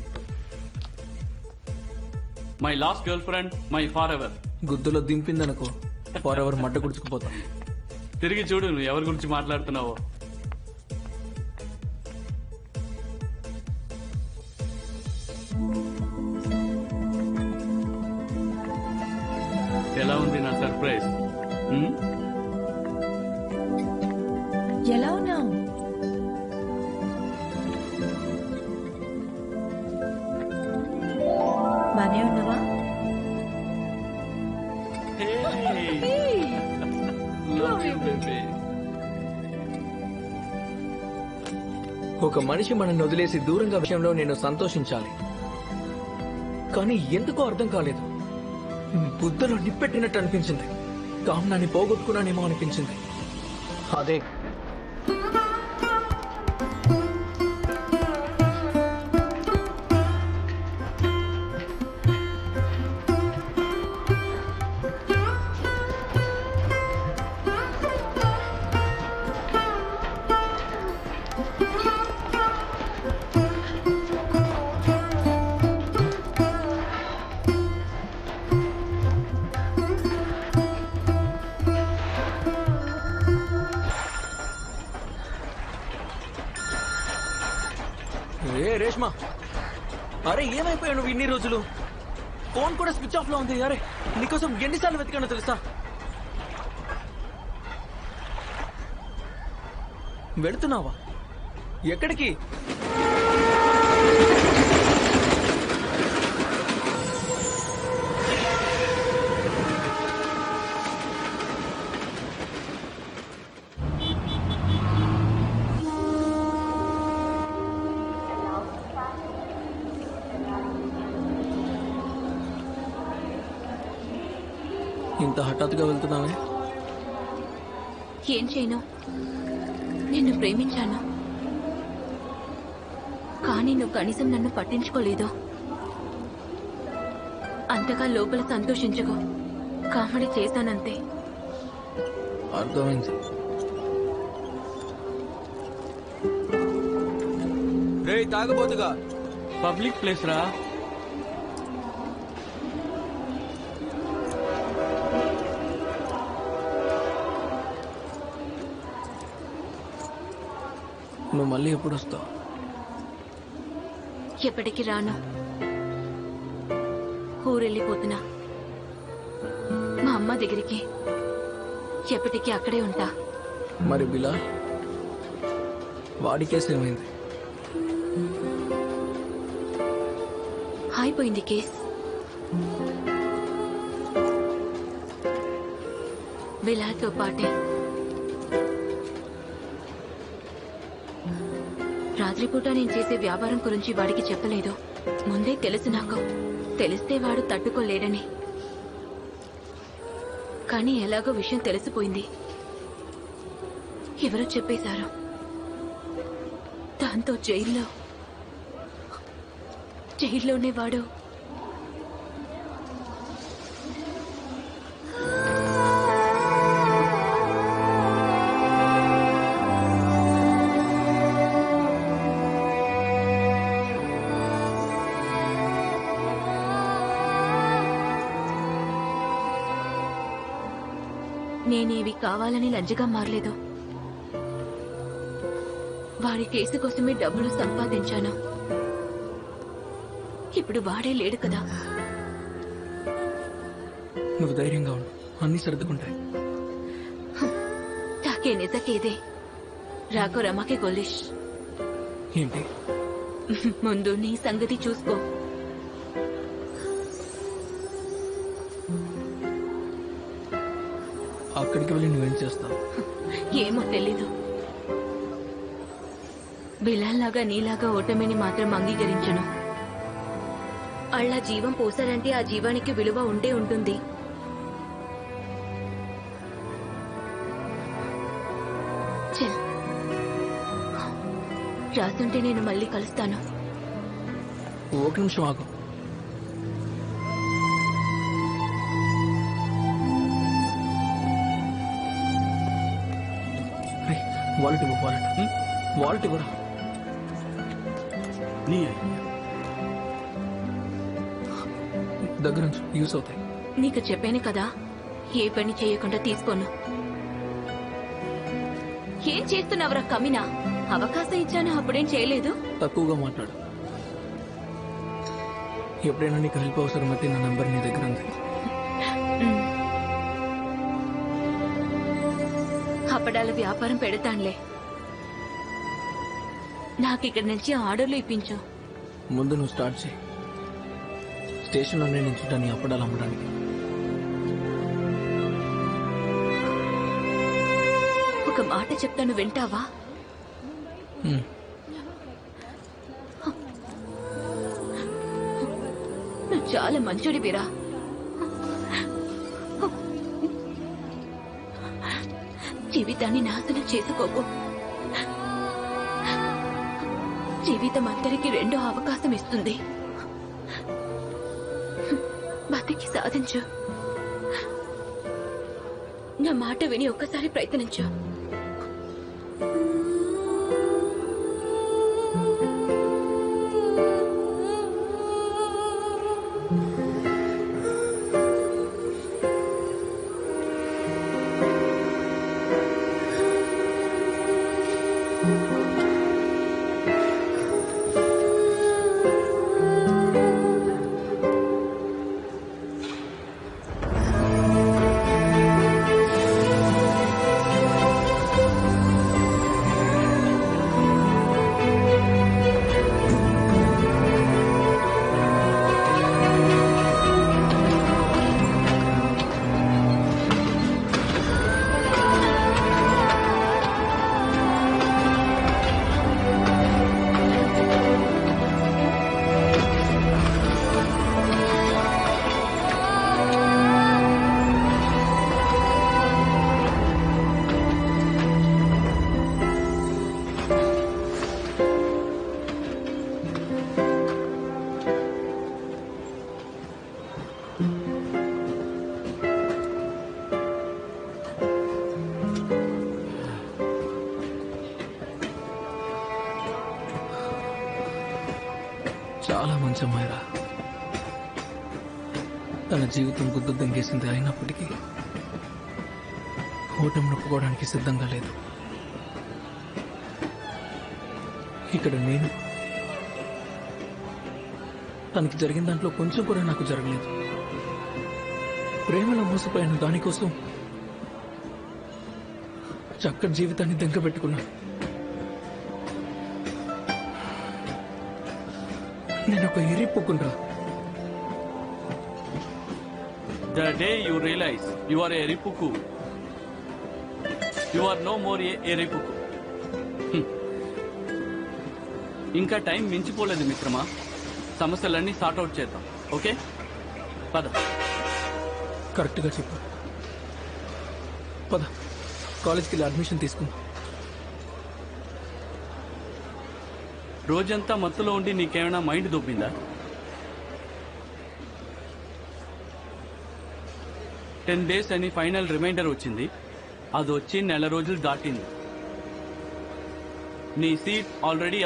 My last girlfriend, my forever. గుద్దులో దింపిందనుకో, ఫర్ ఎవర్ మడ్డ గుడుచుకుపోతా. తిరిగి చూడు నువ్వు ఎవరి గురించి మాట్లాడుతున్నావో. ఎలా ఉన్నావు? బానే ఉన్నావా? ఒక మనిషి మనల్ని వదిలేసి దూరంగా విషయంలో నేను సంతోషించాలి, కానీ ఎందుకో అర్థం కాలేదు. బుద్ధలో నిప్పెట్టినట్టు అనిపించింది. కామనాన్ని పోగొట్టుకున్నానేమో అనిపించింది. అదే ఏ రేష్మా, అరే ఏమైపోయావు నువ్వు ఇన్ని రోజులు? ఫోన్ కూడా స్విచ్ ఆఫ్ లో ఉంది. అరే నీకోసం ఎన్నిసార్లు వెతికానో తెలుసా? వెళుతున్నావా? ఎక్కడికి? ఇంత హఠాత్తుగా వెళ్తున్నావే? ఏం చేయను, నిన్ను ప్రేమించాను, కానీ నువ్వు కనీసం నన్ను పట్టించుకోలేదు. అంతగా లోపల సంతోషించుకో, కామెడీ చేశానంతే. అర్థమైంది. రే తాగబోతుగా పబ్లిక్ ప్లేస్ రా. నువ్వు మళ్ళీ ఎప్పుడు వస్తావు? ఎప్పటికి రాను, ఊరెళ్ళిపోతున్నా మా అమ్మ దగ్గరికి. ఎప్పటికీ అక్కడే ఉంటా. మరి బిలాల్, వాడి కేసు ఏమైంది? అయిపోయింది కేస్. బిలాల్తో పాటే రాత్రిపూట నేను చేసే వ్యాపారం గురించి వాడికి చెప్పలేదు. ముందే తెలుసు నాకు, తెలిస్తే వాడు తట్టుకోలేడని. కానీ ఎలాగో విషయం తెలిసిపోయింది. ఎవరో చెప్పేశారు. దాంతో జైల్లోనే వాడు నేనేవి కావాలని లంజగా మారలేదు. వాడి కేసు కోసమే డబ్బులు సంపాదించాను. ఇప్పుడు వాడే లేడు కదా. నువ్వు ధైర్యంగా ఉండు, అన్ని సర్దుకుంటాయి. తాకే నిజకేదే రాకో రమాకే గొల్లిష్. ఏంటి? ముందు నీ సంగతి చూసుకో. అక్కడికి వెళ్ళి నువ్వేం చేస్తావు? ఏమో తెలీదు. బిలాల్లాగా నీలాగా ఓటమిని మాత్రం అంగీకరించను. అలా జీవం పోసారంటే ఆ జీవానికి విలువ ఉంటే ఉంటుంది. చల్, రాసుంటే నేను మళ్ళీ కలుస్తాను. ఒక నిమిషం ఆగు. వాలెట్ ఇవ్వరా? నీ దగ్గర నుంచి యూస్ అవుతాయి. నీకు చెప్పాను కదా, ఏ పని చేయకుండా తీసుకోను. ఏం చేస్తున్నావురా కమినా? అవకాశం ఇచ్చాను, అప్పుడేం చేయలేదు. తక్కువగా మాట్లాడు. ఎప్పుడైనా నీకు హెల్ప్ అవసరమైతే నా నంబర్ నీ దగ్గర ఉంది. అప్పడాల వ్యాపారం పెడతానులే. నాకు ఇక్కడి నుంచి ఆర్డర్లు ఇప్పించు. ముందు నువ్వు స్టార్ట్ చేయి. స్టేషన్లోనే నిల్చుంటా నీ అప్పడాలు అమ్మడానికి. ఒక మాట చెప్తాను, వింటావా? హ్మ్. నువ్వు చాలా మంచోడివిరా. జీవితాన్ని నాశనం చేసుకోకు. జీవితం అందరికీ రెండో అవకాశం ఇస్తుంది. బతికి సాధించు. నా మాట విని ఒక్కసారి ప్రయత్నించు. చాలా మంచి అమ్మాయిరా. తన జీవితం గుద్దు దంగేసింది. అయినప్పటికీ ఓటమి నొప్పుకోవడానికి సిద్ధంగా లేదు. ఇక్కడ నేను తనకి జరిగిన దాంట్లో కొంచెం కూడా నాకు జరగలేదు. ప్రేమలో మోసపోయిన దానికోసం చక్కటి జీవితాన్ని దెంగ పెట్టుకున్నా. నేను ఒక ఎరిపుకుంటా. The day you realize you are a Eripuku, you are no more a Eripuku. ఇంకా టైం మించిపోలేదు మిత్రమా. సమస్యలన్నీ సార్ట్అవుట్ చేద్దాం. ఓకే, పద. కరెక్ట్గా చెప్పు. పద, కాలేజ్కి వెళ్ళి అడ్మిషన్ తీసుకుందాం. రోజంతా మత్తులో ఉండి నీకేమైనా మైండ్ దొబ్బిందా? 10 days అని ఫైనల్ రిమైండర్ వచ్చింది. అది వచ్చి నెల రోజులు దాటింది. నీ సీట్ ఆల్రెడీ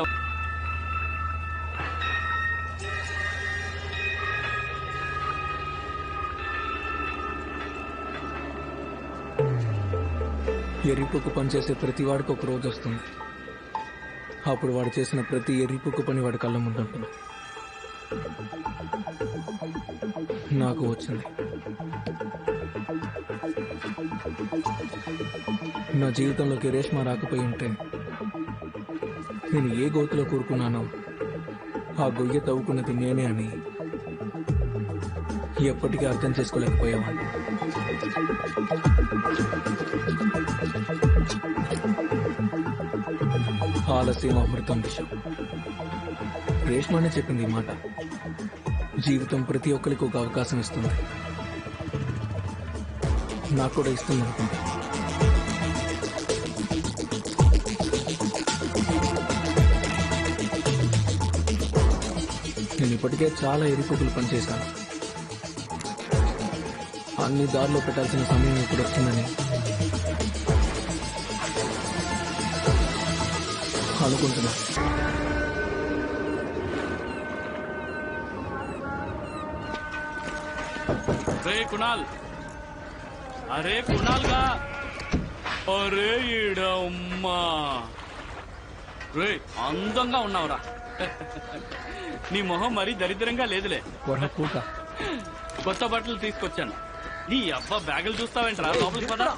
ఎర్రిపుక్కు పనిచేసే ప్రతి వాడికి ఒక రోజు వస్తుంది. అప్పుడు వాడు చేసిన ప్రతి ఎర్రిపుక్కు పని వాడి కళ్ళ ముందు ఉంటుంది. నాకు వచ్చింది. నా జీవితంలోకి రేష్మ రాకపోయి ఉంటే నేను ఏ గోతులో కూరుకున్నానో ఆ గొయ్య తవ్వుకున్నది నేనే అని ఎప్పటికీ అర్థం చేసుకోలేకపోయావాడిని. ఆలస్యం అమృతం విషయం. రేష్మానే చెప్పింది ఈ మాట. జీవితం ప్రతి ఒక్కరికి ఒక అవకాశం ఇస్తుంది. నాకు కూడా ఇస్తుంది అనుకుంటా. నేను ఇప్పటికే చాలా ఎరిపుకులు పనిచేశాను. అన్ని దారిలో పెట్టాల్సిన సమయం ఇప్పుడు వచ్చిందని అనుకుంటున్నా. రే కుణాల్, అరే కుణాల్ గా, అరే ఈడమ్మా, రే అందంగా ఉన్నావురా. నీ మొహం మరీ దరిద్రంగా లేదులే. పూట కొత్త బట్టలు తీసుకొచ్చాను. నీ అబ్బా బ్యాగులు చూస్తావేంట్రా, లోపలికి పదా.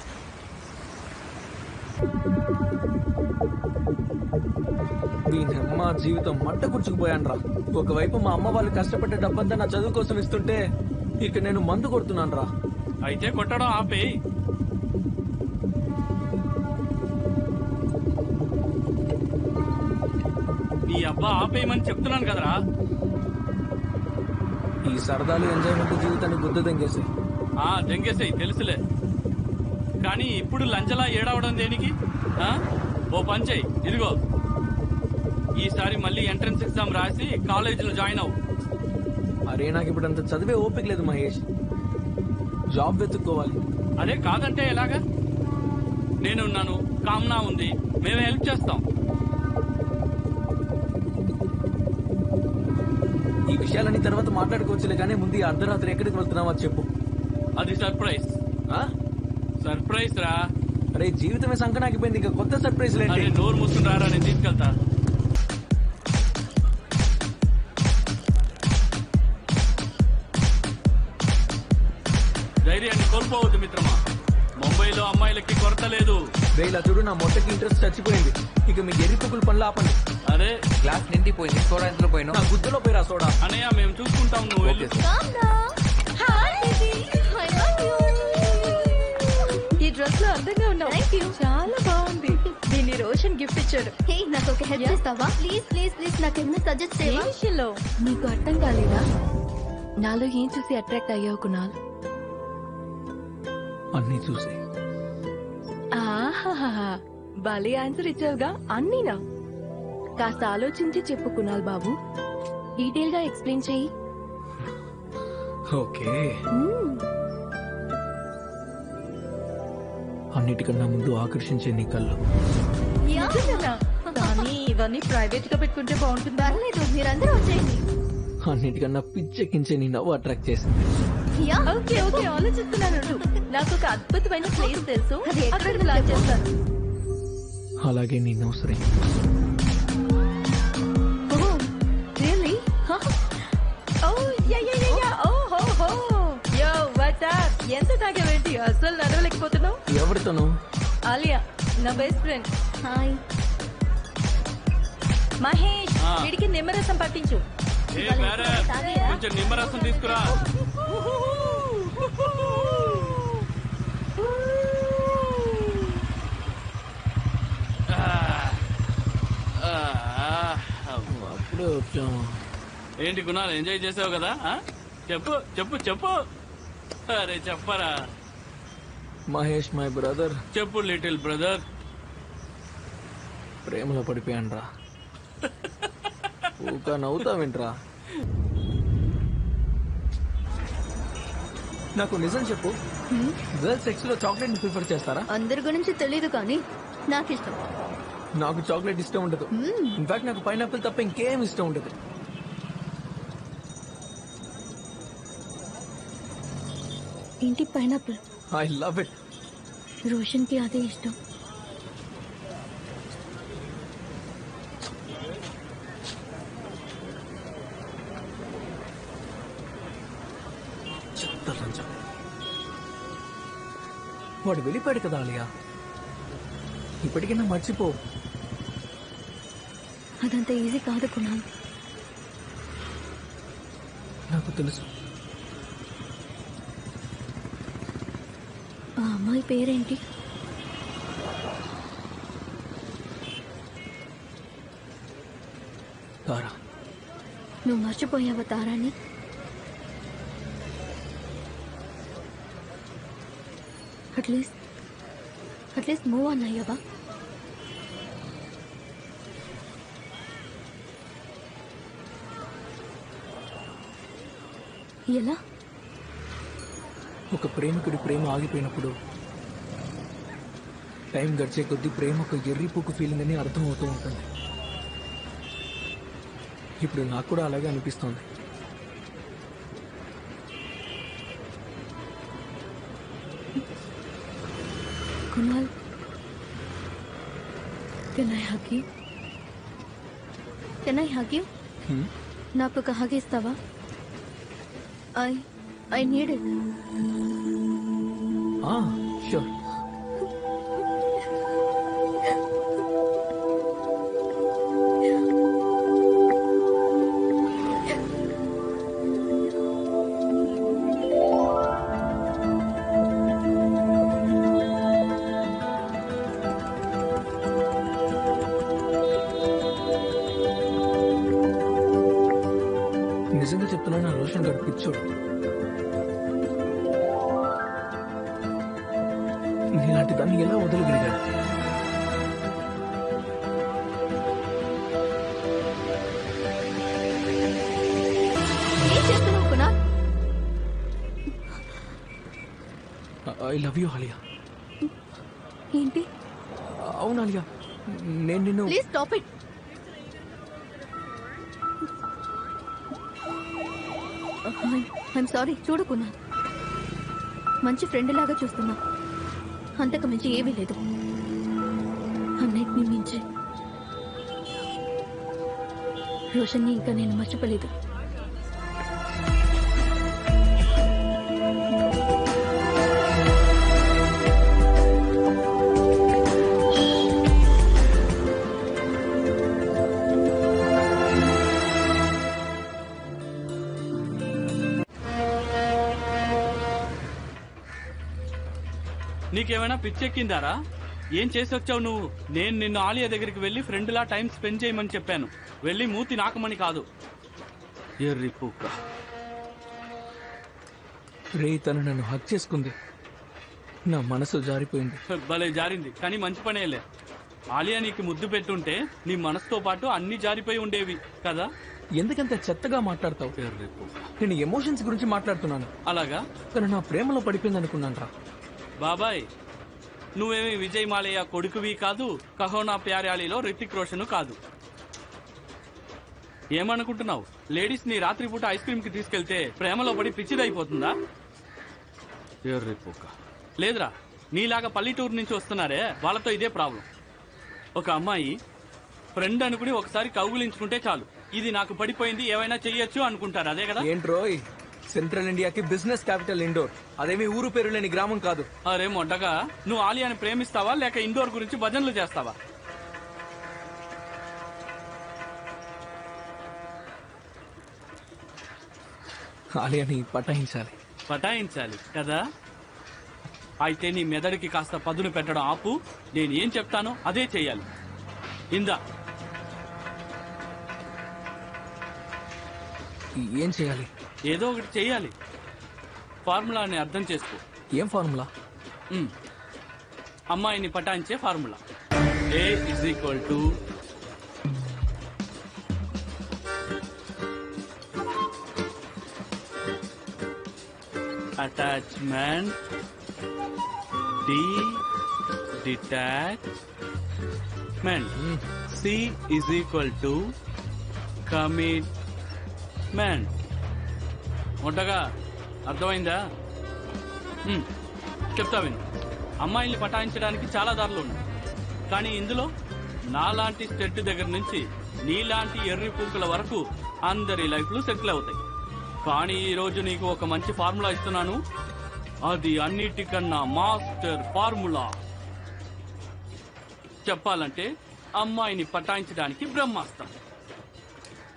దీని అమ్మ జీవితం మంట కూర్చుకుపోయాను రా. ఒకవైపు మా అమ్మ వాళ్ళు కష్టపడ్డ డబ్బంతా నా చదువు కోసం ఇస్తుంటే ఇక నేను మందు కొడుతున్నాను రా. అయితే కొట్టడం ఆపేయి. నీ అబ్బా ఆపేయమని చెప్తున్నాను కదరా. ఈ సరదాలు ఎంజాయ్మెంట్ జీవితాన్ని గుద్ద దెంగేసాయి. దెంగేసాయి తెలుసులే, కానీ ఇప్పుడు లంచలా ఏడవడం దేనికి? ఓ పని చెయ్యి, ఇదిగో ఈసారి మళ్ళీ ఎంట్రన్స్ ఎగ్జామ్ రాసి కాలేజీలో జాయిన్ అవ్వు. అరే నాకు ఇప్పుడు అంత చదివే ఓపిక లేదు మహేష్. జాబ్ వెతుక్కోవాలి. అరే కాదంటే ఎలాగా? నేనున్నాను, కామ్నా ఉంది, మేము హెల్ప్ చేస్తాం. ఈ విషయాలన్నీ తర్వాత మాట్లాడుకోవచ్చులే, కానీ ముందు ఈ అర్ధరాత్రి ఎక్కడికి వెళ్తున్నావా చెప్పు. అది సర్ప్రైజ్. సర్ప్రైజ్ రా. అరే జీవితమే సంకనాకిపోయింది, ఇంకా కొత్త సర్ప్రైజ్ అరే లేండి. నోరు మూసుకుని రారా, నేను తీసుకెళ్తా. ధైర్యాన్ని కోల్పోవద్దు మిత్రమా, ముంబైలో అమ్మాయిలకి కొరత లేదు. రే ఇలా చూడు, నా మొట్టకి ఇంట్రెస్ట్ చచ్చిపోయింది. ఇక మీ ఎర్రి పుక్కులు పనులు ఆపండి. అరే క్లాస్ నిండిపోయింది, సోడా ఎంతలో పోయినా నా గుద్దులో పోయిరా సోడా. అనయ్య మేము చూసుకుంటాం, నువ్వు వెళ్ళు. ఈ డ్రెస్ లో అందంగా ఉన్నావు. చాలా బాగుంది. దీన్ని రోషన్ గిఫ్ట్ ఇచ్చాడు. హే నాకు ఒక హెల్ప్ చేస్తావా? ప్లీజ్ ప్లీజ్ ప్లీజ్ నాకు ఏమైనా సజెస్ట్ ఏ చేయవా? విషయంలో? నీకు అర్థం కాలేదా? నాలో ఏం చూసి అట్రాక్ట్ అయ్యావు కునాల్? అన్ని చూసి ఆహాహా, భలే ఆన్సర్ ఇచ్చావుగా. అన్నీనా? కాస్త ఆలోచించి చెప్పు కునాల్ బాబు. డీటెయిల్ గా ఎక్స్ప్లెయిన్ చెయ్యి. ఓకే. అన్నిటికన్నా ముందు ఆకర్షించే నీ కళ్ళు. నిజమేనా? కానీ ఇవన్నీ ప్రైవేట్ గా పెట్టుకుంటే బాగుంటుందా? పర్లేదు, మీరందరూ వచ్చేయండి. అన్నిటికన్నా పిచ్చెక్కించే నీ నవ్వు అట్రాక్ట్ చేసింది. యా, ఓకే ఓకే ఆలోచిస్తున్నాను. నాకు ఒక అద్భుతమైన ప్లేస్ తెలుసు, అది ఎక్కడ అక్కడ ప్లాన్ చేస్తాను. అలాగే నీ నౌసరి. ఓ రియల్లీ? ఓ యా యా యా యా. ఓ హో హో. యో వాట్స్ అప్? ఎంత తాగావేంటి? అసలు నడవలేకపోతున్నావు. ఎవరితోనూ? ఆలియా, నా బెస్ట్ ఫ్రెండ్. హాయ్. మహేష్, వీడికి నిమ్మరసం పట్టించు. ఏ బేరే, కొంచెం నిమ్మరసం తీసుకురా. అప్పుడే వచ్చాము. ఏంటి గుణాలు ఎంజాయ్ చేసావు కదా? చెప్పు చెప్పు చెప్పు. అరే చెప్పరా. Mahesh my brother. చెప్పు లిటిల్ బ్రదర్. ప్రేమలో పడిపోయాను రా. ఊక నవ్వుతావేంట్రా? నాకు నిజం చెప్పు, గర్ల్స్ సెక్స్ లో చాక్లెట్ ని ప్రిఫర్ చేస్తారా? అందరి గురించి తెలీదు కానీ నాకు ఇష్టం. నాకు చాక్లెట్ ఇష్టం ఉండదు. ఇన్ఫాక్ట్ నాకు పైనాపిల్ తప్ప ఇంకేం ఇష్టం ఉండదు. ఏంటి pineapple? I love it. Roshan కి అదే ఇష్టం. వాడు వెళ్ళిపోయాడు కదా ఆలియా, ఇప్పటికైనా మర్చిపో. అదంత ఈజీ కాదు కునాల్. నాకు తెలుసు. ఆ అమ్మాయి పేరేంటి? తారా. నువ్వు మర్చిపోయావా తారాని? అట్లీస్ట్ మూవ్ ఆన్ అయ్యావా? ఎలా? ఒక ప్రేమికుడి ప్రేమ ఆగిపోయినప్పుడు టైం గడిచే కొద్దీ ప్రేమ ఒక ఎర్రిపోకు ఫీలింగ్ అని అర్థం అవుతూ ఉంటుంది. ఇప్పుడు నాకు కూడా అలాగే అనిపిస్తోంది. Kunal, can I hug you? Can I hug you? నాకు ఒక హగ్ ఇస్తావా? I need it. షూర్. చెప్తున్నా నా రోషన్ గారు పిచ్చోడు. నీలాంటి దాన్ని ఎలా వదలగలిగాడు? ఏం చేస్తున్నావు Kunal? I love you Alia. ఏంటి? అవును ఆలియా, నేను నిన్ను please stop it. I'm sorry. చూడు కునాల్, మంచి ఫ్రెండ్ లాగా చూస్తున్నా, అంతకు మించి ఏమీ లేదు. అన్నిటినీ మించి రోషన్ని ఇంకా నేను మర్చిపోలేదు. నీకేమైనా పిచ్చెక్కిందారా? ఏం చేసి వచ్చావు నువ్వు? నేను నిన్ను ఆలియా దగ్గరికి వెళ్లి ఫ్రెండ్లా టైం స్పెండ్ చేయమని చెప్పాను. వెళ్ళి మూతి నాకమని కాదు. ఎర్రి పూక. రే, తను నన్ను హక్ చేసుకుంది, నా మనసు జారిపోయింది. భలే జారింది, కానీ మంచి పనేలే. ఆలియా నీకు ముద్దు పెట్టుంటే నీ మనసుతో పాటు అన్ని జారిపోయి ఉండేవి కదా. ఎందుకంత చెత్తగా మాట్లాడతావు? ఎర్రి పూక. నేను ఎమోషన్స్ గురించి మాట్లాడుతున్నాను. అలాగా? తను నా ప్రేమలో పడిపోయింది అనుకున్నాను రా. బాబాయ్, నువ్వేమి విజయ్ మాలయ్య కొడుకువి కాదు, కహోనా ప్యార్యాలీలో రితిక్ రోషన్ కాదు. ఏమనుకుంటున్నావు? లేడీస్ ని రాత్రిపూట ఐస్ క్రీమ్ కి తీసుకెళ్తే ప్రేమలో పడి పిచ్చిదైపోతుందా? లేదురా, నీలాగా పల్లెటూరు నుంచి వస్తున్నారే, వాళ్ళతో ఇదే ప్రాబ్లం. ఒక అమ్మాయి ఫ్రెండ్ అనుకుని ఒకసారి కౌగులించుకుంటే చాలు, ఇది నాకు పడిపోయింది, ఏమైనా చెయ్యొచ్చు అనుకుంటారు. అదే కదా? ఏంట్రోయ్, సెంట్రల్ ఇండియాకి బిజినెస్ క్యాపిటల్ ఇండోర్, అదేమి ఊరు పేరు లేని గ్రామం కాదు. అరే మొండగా, నువ్వు ఆలియాని ప్రేమిస్తావా లేక ఇండోర్ గురించి భజనలు చేస్తావా? ఆలియాని పటాయించాలి. పటాయించాలి కదా? అయితే నీ మెదడుకి కాస్త పదును పెట్టడం ఆపు. నేను ఏం చెప్తానో అదే చెయ్యాలి. ఇందా. ఏం చేయాలి? ఏదో ఒకటి చెయ్యాలి. ఫార్ములాని అర్థం చేసుకో. ఏం ఫార్ములా? అమ్మాయిని పటాయించే formula. A = attachment, D detachment, C = commitment. మొట్టగా అర్థమైందా? చెప్తా విను. అమ్మాయిల్ని పటాయించడానికి చాలా దారులు ఉన్నాయి, కానీ ఇందులో నాలాంటి స్టెట్ దగ్గర నుంచి నీలాంటి ఎర్రి పూకుల వరకు అందరి లైఫ్లు సెటిల్ అవుతాయి. కానీ ఈ రోజు నీకు ఒక మంచి ఫార్ములా ఇస్తున్నాను. అది అన్నిటికన్నా మాస్టర్ ఫార్ములా. చెప్పాలంటే అమ్మాయిని పటాయించడానికి బ్రహ్మాస్త్రం.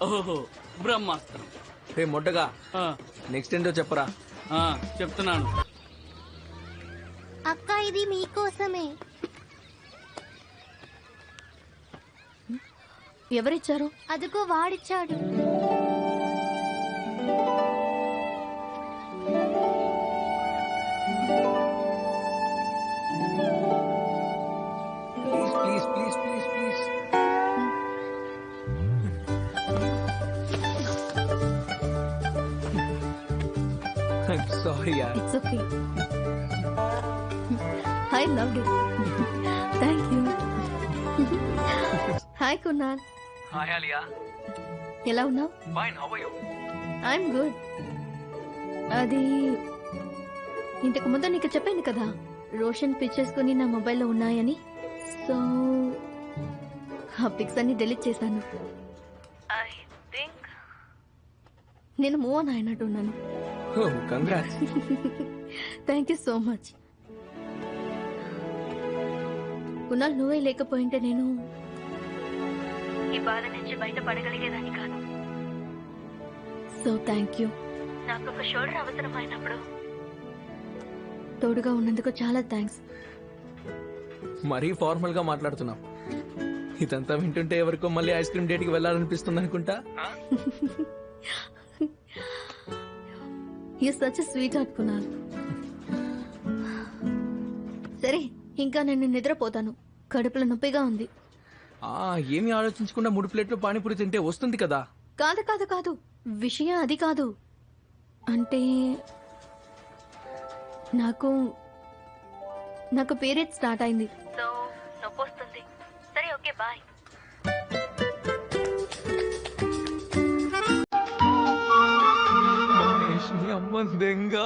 ఓహో, బ్రహ్మాస్త్రం. రే మొట్టగా, నెక్స్ట్ ఏంటో చెప్పరా? చెప్తున్నాను. అక్క, ఇది మీకోసమే. ఎవరిచ్చారు? అదిగో వాడిచ్చాడు. Please please please please please. I'm sorry యార్. It's okay. I loved it. Thank you. Hi Kunal. Hi Alia. ఎలా ఉన్నావు? Fine, how are you? I'm good. అది ఇంతకు ముందు నీకు చెప్పాను కదా, రోషన్ పిక్చర్స్ కొని నా మొబైల్లో ఉన్నాయని. సో ఆ పిక్స్ అన్ని డిలీట్ చేశాను. ఐ థింక్ నేను మూవ్ ఆన్ అయినట్టున్నాను. Oh, congrats. Thank you so much. Kunal, నువ్వే లేకపోయింటే నేను ఈ బాధ నుంచి బయటపడగలిగేదాన్ని కాదు. So thank you. నాకు ఒక షోల్డర్ అవసరమైనప్పుడు తోడుగా ఉన్నందుకు చాలా థ్యాంక్స్. మరీ ఫార్మల్ గా మాట్లాడుతున్నావు. ఇదంతా వింటుంటే ఎవరికో మళ్ళీ ఐస్ క్రీమ్ డేట్ కి వెళ్ళాలనిపిస్తుంది అనుకుంటా. You such sweet heart Kunal. సరే ఇంకా నేను నిద్రపోతాను, కడుపులో నొప్పిగా ఉంది. ఏమి ఆలోచించకుండా 3 ప్లేట్లు పానీపూరి తింటే వస్తుంది కదా. కాదు కాదు కాదు, విషయం అది కాదు. అంటే నాకు నాకు పీరియడ్ స్టార్ట్ అయింది, సో నొప్పి వస్తుంది. సరే ఓకే బాయ్. అమ్మ దెంగ.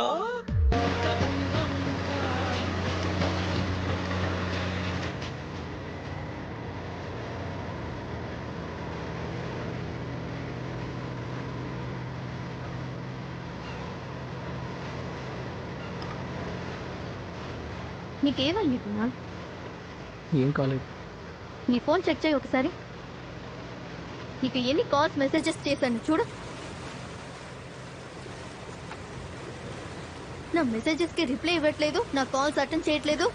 నీకేమైంది కునాల్? ఏం కాలేదు. నీ ఫోన్ చెక్ చేయి ఒకసారి. నీకు ఎన్ని కాల్స్ మెసేజెస్ చేశాను చూడు. నా మెసేజెస్ కి రిప్లై ఇవ్వట్లేదు, నా కాల్స్ అటెండ్ చేయట్లేదు,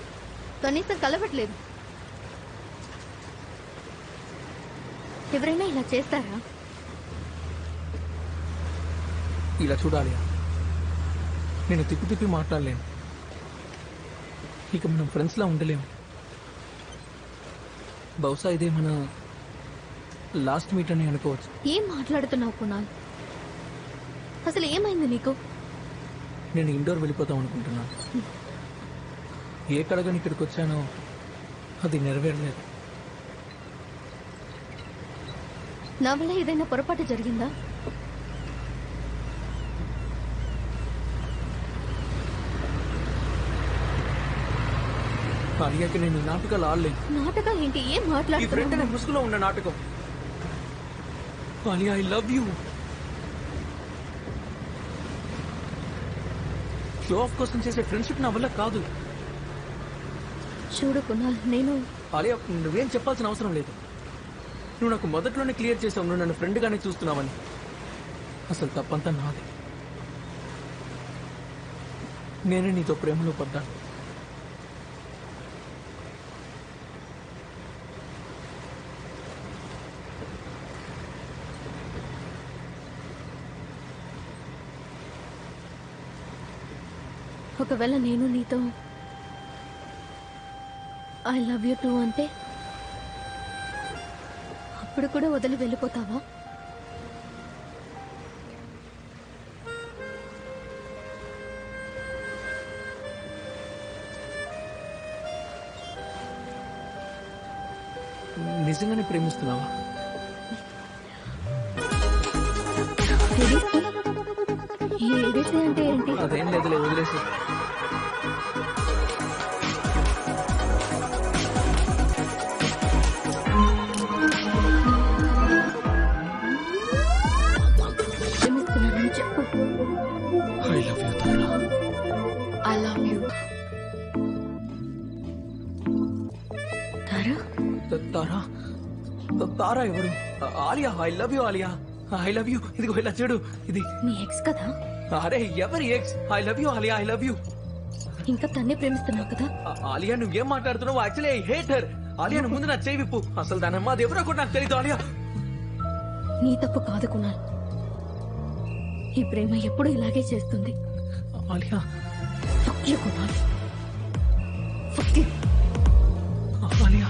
కనీసం కలవట్లేదు. ఎవరైనా ఇలా చేస్తారా? ఇలా చూడాలి, నేను తిప్పి మాట్లాడలేను. ఇక మనం ఫ్రెండ్స్లా ఉండలేము. బహుశా ఇదే మన లాస్ట్ మీట్ అని అనుకోవచ్చు. ఏం మాట్లాడుతున్నావు కునాల్? అసలు ఏమైంది నీకు? నేను ఇండోర్ వెళ్ళిపోతాం అనుకుంటున్నాను. ఏ కడగని ఇక్కడికి వచ్చానో అది నెరవేరలేదు. నా వల్ల ఏదైనా పొరపాటు జరిగిందా? అడిగాక నేను నాటకాలు ఆడలేను. నాటకాలు ఏంటి? ఏం ఈ ఫ్రెండ్ మాట్లాడుతున్నావు? అనే ముసుగులో ఉన్న నాటకం. Alia, I love you. Show off కోసం చేసే ఫ్రెండ్షిప్ నా వల్ల కాదు. చూడు కునాల్, నేను ఆలియా, నువ్వేం చెప్పాల్సిన అవసరం లేదు. నువ్వు నాకు మొదట్లోనే క్లియర్ చేసావు నువ్వు నన్ను ఫ్రెండ్ గానే చూస్తున్నావని. అసలు తప్పంతా నాది. నేనే నీతో ప్రేమలో పడ్డాను. ఒకవేళ నేను నీతో ఐ లవ్ యూ టూ అంటే అప్పుడు కూడా వదిలి వెళ్ళిపోతావా? నిజంగానే ప్రేమిస్తున్నావా? ఏడిసి అంటే ఏంటి? అదేం లేదులే, వదిలేసి. క్షమిస్తున్నానని చెప్పు. I love you Tara. I love you Tara. Tara? Tara ఎవరు? Alia. I love you Alia, I love you. ఇదిగో ఇలా చూడు, ఇది నీ ఎక్స్ కదా? అరే ఎవరి ex? I love you Alia, I love you. ఇంకా తన్నే ప్రేమిస్తున్నావు కదా? ఆలియా, నువ్వేం మాట్లాడుతున్నావు? Actually I hate her. Alia, నువ్వు ముందు నా చేయి విప్పు. అసలు దాని అమ్మ అది ఎవరో కూడా నాకు తెలియదు. ఆలియా, నీ తప్పు కాదు కునాల్. ఈ ప్రేమ ఎప్పుడు ఇలాగే చేస్తుంది. Alia. Fuck you, Kunal. Fuck you. Alia.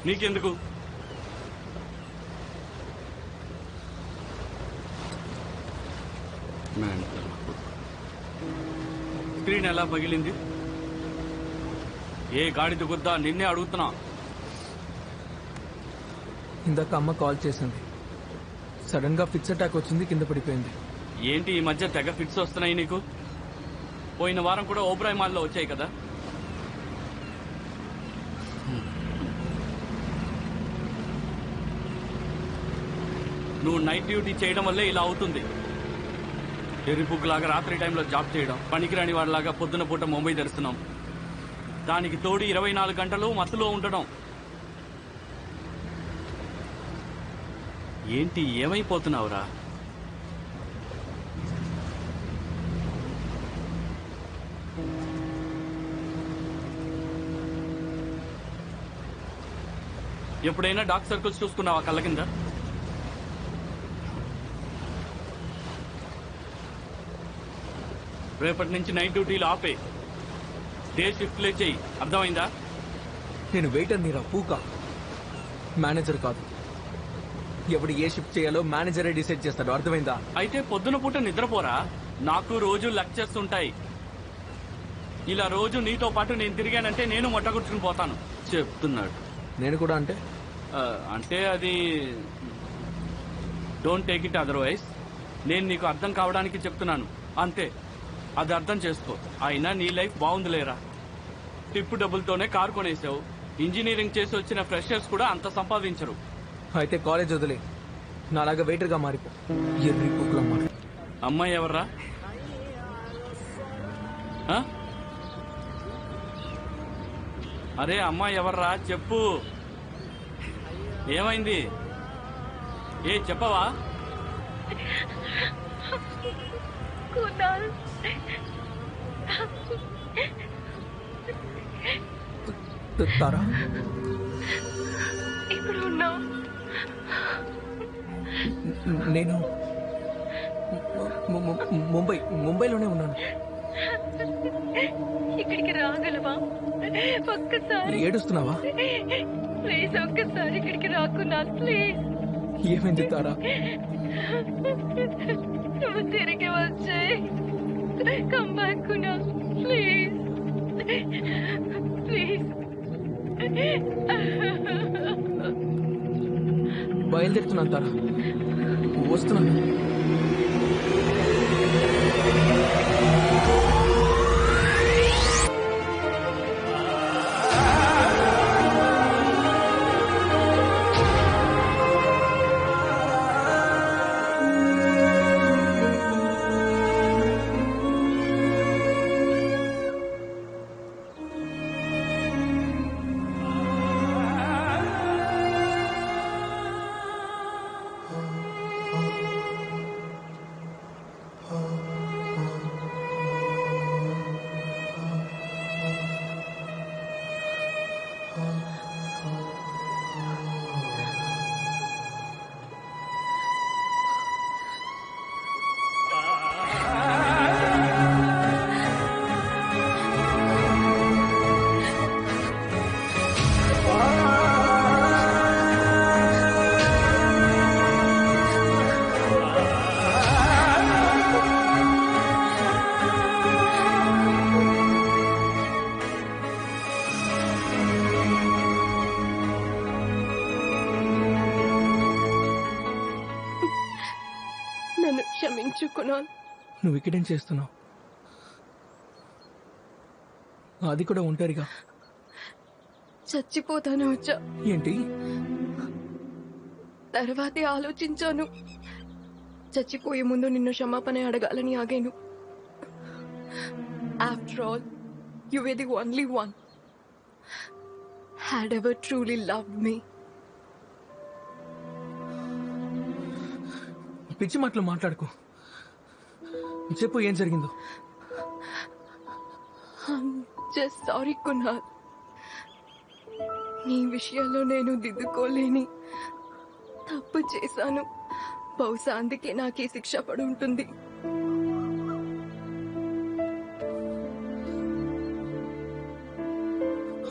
నీకెందుకు? స్క్రీన్ ఎలా పగిలింది? ఏ గాడిద గుద్దా? నిన్నే అడుగుతున్నా. ఇందాక అమ్మ కాల్ చేసింది. సడన్ గా ఫిక్స్ అటాక్ వచ్చింది, కింద పడిపోయింది. ఏంటి ఈ మధ్య తెగ ఫిట్స్ వస్తున్నాయి నీకు? పోయిన వారం కూడా ఓబ్రాయ్ మాల్లో వచ్చాయి కదా. నువ్వు నైట్ డ్యూటీ చేయడం వల్లే ఇలా అవుతుంది. ఎరిపుక్కులాగా రాత్రి టైంలో జాబ్ చేయడం, పనికిరాని వాడిలాగా పొద్దున పూట ముంబై తెరుస్తున్నాం. దానికి తోడు 24 గంటలు మత్తులో ఉండడం. ఏంటి ఏమైపోతున్నావురా? ఎప్పుడైనా డార్క్ సర్కిల్స్ చూసుకున్నావా కళ్ళ కింద? రేపటి నుంచి నైట్ డ్యూటీలు ఆపే, డే షిఫ్ట్లే చెయ్యి, అర్థమైందా? నేను వెయిటర్ నీరా పూక, మేనేజర్ కాదు. ఎవడు ఏ షిఫ్ట్ చేయాలో మేనేజరే డిసైడ్ చేస్తాడు, అర్థమైందా? అయితే పొద్దున పూట నిద్రపోరా? నాకు రోజు లెక్చర్స్ ఉంటాయి. ఇలా రోజు నీతో పాటు నేను తిరిగానంటే నేను మొట్టగొట్టుకుని పోతాను చెప్తున్నాడు. నేను కూడా అంటే అంటే అది డోంట్ టేక్ ఇట్ అదర్వైజ్. నేను నీకు అర్థం కావడానికి చెప్తున్నాను అంతే, అది అర్థం చేసుకో. అయినా నీ లైఫ్ బాగుందిలేరా, టిప్పు డబ్బులతోనే కారు కొనేసావు. ఇంజనీరింగ్ చేసి వచ్చిన ఫ్రెషర్స్ కూడా అంత సంపాదించరు. అయితే కాలేజ్ వదిలే, నాలాగా వెయిటర్ గా మారిపో. ఎర్రి పూకులమ్మ. అమ్మాయి ఎవర్రా? ఆ? అరే అమ్మాయి ఎవర్రా చెప్పు, ఏమైంది? ఏ చెప్పవా? తారా ఇప్పుడు ఉన్నావు. నేను ముంబైలోనే ఉన్నాను. ఇక్కడికి రాగలవా? ఒక్కసారి ఏడుస్తున్నావా? ప్లీజ్ ఒక్కసారి ఇక్కడికి రాకున్నా ప్లీజ్. ఏమైంది తారా? నువ్వు తిరిగి వచ్చాయి, కమ్ బ్యాక్ కునా ప్లీజ్ ప్లీజ్. బయలుదేరుతున్నాను తారా, వస్తున్నాను. నన్ను క్షమించుకున్నాను. నువ్వు ఇక్కడేం చేస్తున్నావు? అది కూడా ఒంటరిగా? చచ్చిపోతాను వచ్చా. ఏంటి? తర్వాతే ఆలోచించాను. చచ్చిపోయే ముందు నిన్ను క్షమాపణ అడగాలని ఆగాను. After all you were the only one had ever truly loved me. పిచ్చి మాటలు మాట్లాడుకో, చెప్పు ఏం జరిగిందో. జస్ట్ సారీ కునాల్, నీ విషయంలో నేను దిద్దుకోలేని తప్పు చేశాను. బహుశా అందుకే నాకే శిక్ష పడి ఉంటుంది.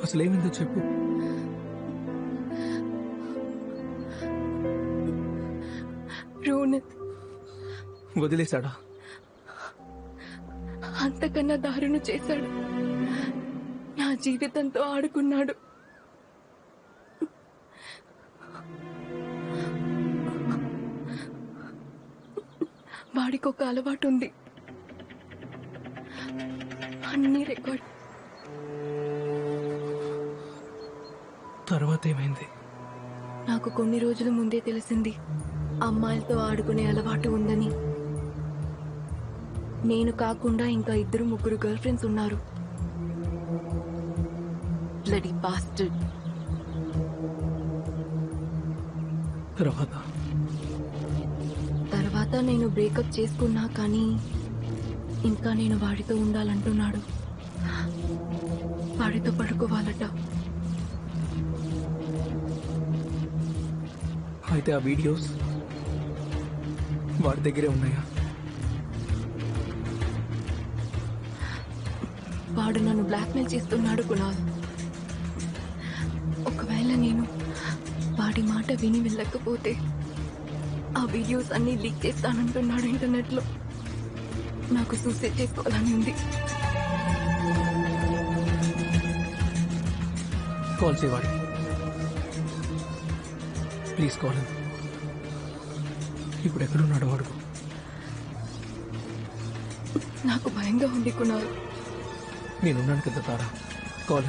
అసలేమిందో చెప్పు. రోనిత్ వదిలేశాడా? అంతకన్నా దారుణం చేశాడు. నా జీవితంతో ఆడుకున్నాడు. వాడికి ఒక అలవాటు ఉంది, అన్ని రికార్డ్. తర్వాత ఏమైంది? నాకు కొన్ని రోజుల ముందే తెలిసింది అమ్మాయిలతో ఆడుకునే అలవాటు ఉందని. నేను కాకుండా ఇంకా 2-3 గర్ల్ ఫ్రెండ్స్ ఉన్నారు. Bloody bastard. తర్వాత నేను బ్రేకప్ చేసుకున్నా, కానీ ఇంకా నేను వాడితో ఉండాలంటున్నాడు. వాడితో పడుకోవాలట. అయితే ఆ వీడియోస్ వాడి దగ్గరే ఉన్నాయా? వాడు నన్ను బ్లాక్మెయిల్ చేస్తున్నాడు కునాల్. ఒకవేళ నేను వాడి మాట విని వెళ్ళకపోతే ఆ వీడియోస్ అన్ని లీక్ చేస్తానంటున్నాడు ఇంటర్నెట్ లో. నాకు సూసైడ్ చేసుకోవాలని ఉంది. కాల్ చేయవాడి, ప్లీజ్ కాల్. ఇప్పుడు ఎక్కడున్నాడు వాడు? నాకు భయంగా ఉంది కునాల్. నేనున్నాను కదా తారా, కాల్.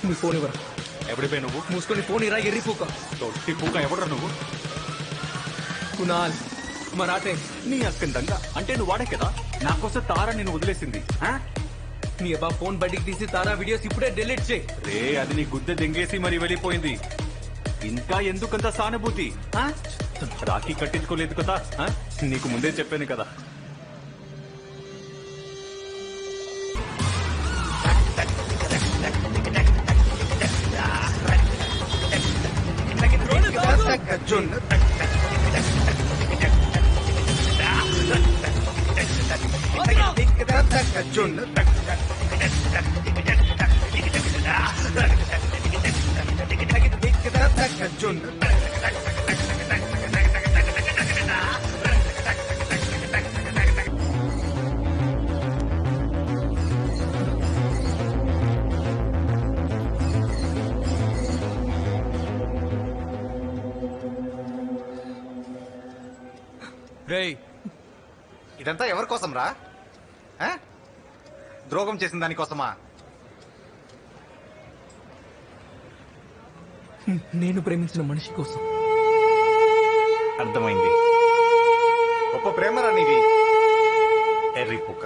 నీ ఫోన్ ఇవ్వరా. ఎవడిపోయి నువ్వు? మూసుకొని ఫోన్ ఇరా, ఎర్రిపోక. తొట్టి పూక ఎవడరా నువ్వు? కునాల్ మరాఠే. నీ అక్కందంగా అంటే నువ్వు వాడే కదా నా కోసం తారా నేను వదిలేసింది. ఆ? నీ అబ్బా ఫోన్ బయటికి తీసి తారా వీడియోస్ ఇప్పుడే డిలీట్ చేయి. రే అది నీ గుద్దె దెంగేసి మరి వెళ్ళిపోయింది. ఇంకా ఎందుకంత సానుభూతి? ఆ? రాఖీ కట్టించుకోలేదు కదా? ఆ? నీకు ముందే చెప్పాను కదా. రేయ్, ఇదంతా ఎవరి కోసం రా? ఆ? ద్రోహం చేసిన దానికోసమా? నేను ప్రేమించిన మనిషి కోసం. అర్థమైంది. గొప్ప ప్రేమరా నీది, ఎర్రి పుక్క.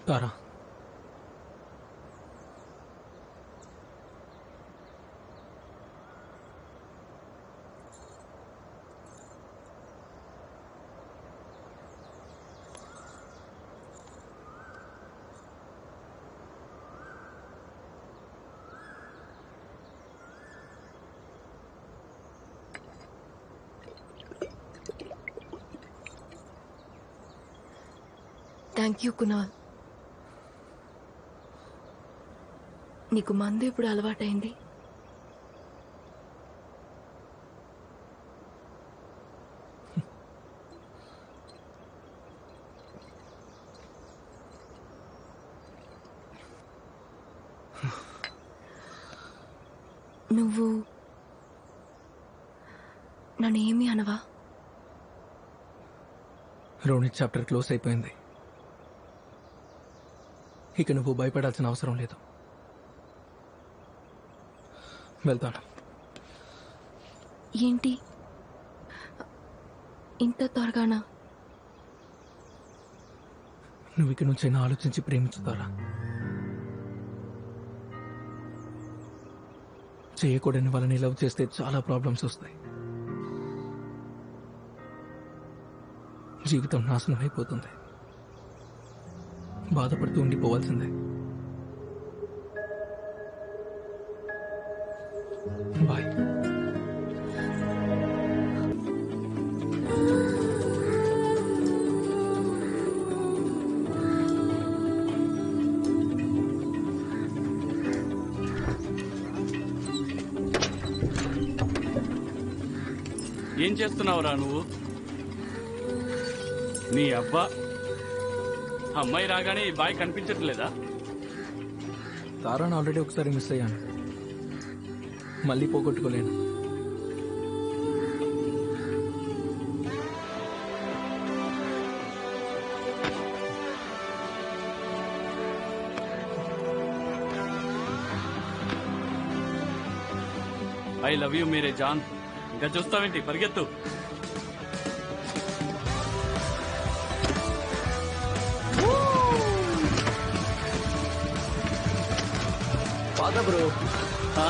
తారా, థ్యాంక్ యూ కునాల్. నీకు మందు ఎప్పుడు అలవాటైంది? నువ్వు నన్ను ఏమీ అనవా? రోనిత్ చాప్టర్ క్లోజ్ అయిపోయింది. ఇక నువ్వు భయపడాల్సిన అవసరం లేదు. వెళ్తాను. ఏంటి ఇంత త్వరగానా? నువ్వు ఇక నుంచైనా ఆలోచించి ప్రేమించుతారా? చేయకూడని వాళ్ళని లవ్ చేస్తే చాలా ప్రాబ్లమ్స్ వస్తాయి. జీవితం నాశనం అయిపోతుంది. బాధపడుతూ ఉండిపోవాల్సిందే. బాయ్. ఏం చేస్తున్నావురా నువ్వు? నీ అబ్బా, అమ్మాయి రాగానే ఈ బాయ్ కనిపించట్లేదా? తారాను ఆల్రెడీ ఒకసారి మిస్ అయ్యాను, మళ్ళీ పోగొట్టుకోలేను. ఐ లవ్ యూ మీరే జాన్. ఇంకా చూస్తావేంటి, పరిగెత్తు. పాద బ్రో. ఆ,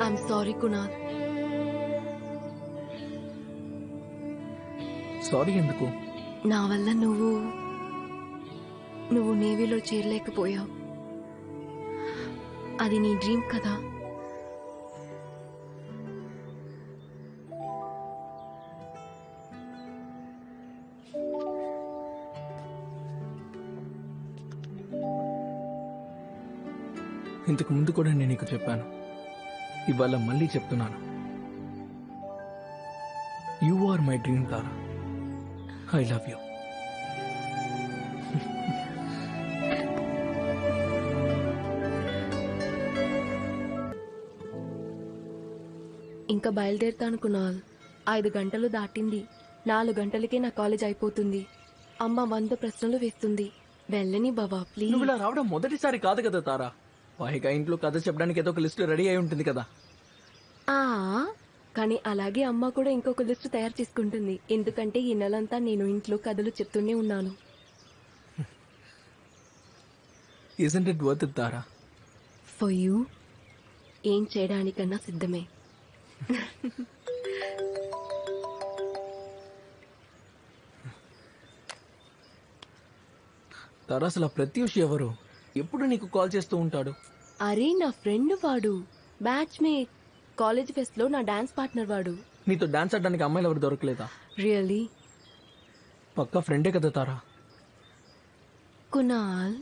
ఐఎమ్ సారీ కునాల్. సారీ ఎందుకు? నా వల్ల నువ్వు నేవీలో చేరలేకపోయావు. అది నీ డ్రీమ్ కదా. ఇంతకు ముందు కూడా నేను నీకు చెప్పాను, ఇవాళ మళ్ళీ చెప్తున్నాను. You are my dream Tara. I love you. ఇంకా బయలుదేరుతాను కునాల్. 5 గంటలు దాటింది. 4 గంటలకే నా కాలేజ్ అయిపోతుంది. అమ్మ 100 ప్రశ్నలు వేస్తుంది. వెళ్ళని బాబా ప్లీజ్. నువ్వు ఇలా రావడం మొదటిసారి కాదు కదా తారా. పైగా ఇంట్లో కథ చెప్పడానికి ఏదో ఒక లిస్ట్ రెడీ అయి ఉంటుంది కదా. కానీ అలాగే అమ్మ కూడా ఇంకొక లిస్ట్ తయారు చేసుకుంటుంది. ఎందుకంటే ఈ నెలంతా నేను ఇంట్లో కథలు చెప్తూనే ఉన్నాను. Isn't it worth it, Tara? For you ఏం చేయడానికన్నా సిద్ధమే. తారా, అసలు ఆ ప్రత్యూష్ ఎవరు? ఎప్పుడు నీకు కాల్ చేస్తూ ఉంటాడు? అరే నా ఫ్రెండ్ వాడు, బ్యాచ్ మేట్. కాలేజ్ ఫెస్ట్ లో నా డాన్స్ పార్ట్నర్ వాడు. నీతో డాన్స్ ఆడడానికి అమ్మాయిలు ఎవరు దొరకలేదా? రియల్లీ? పక్కా ఫ్రెండే కదా తారా. కునాల్,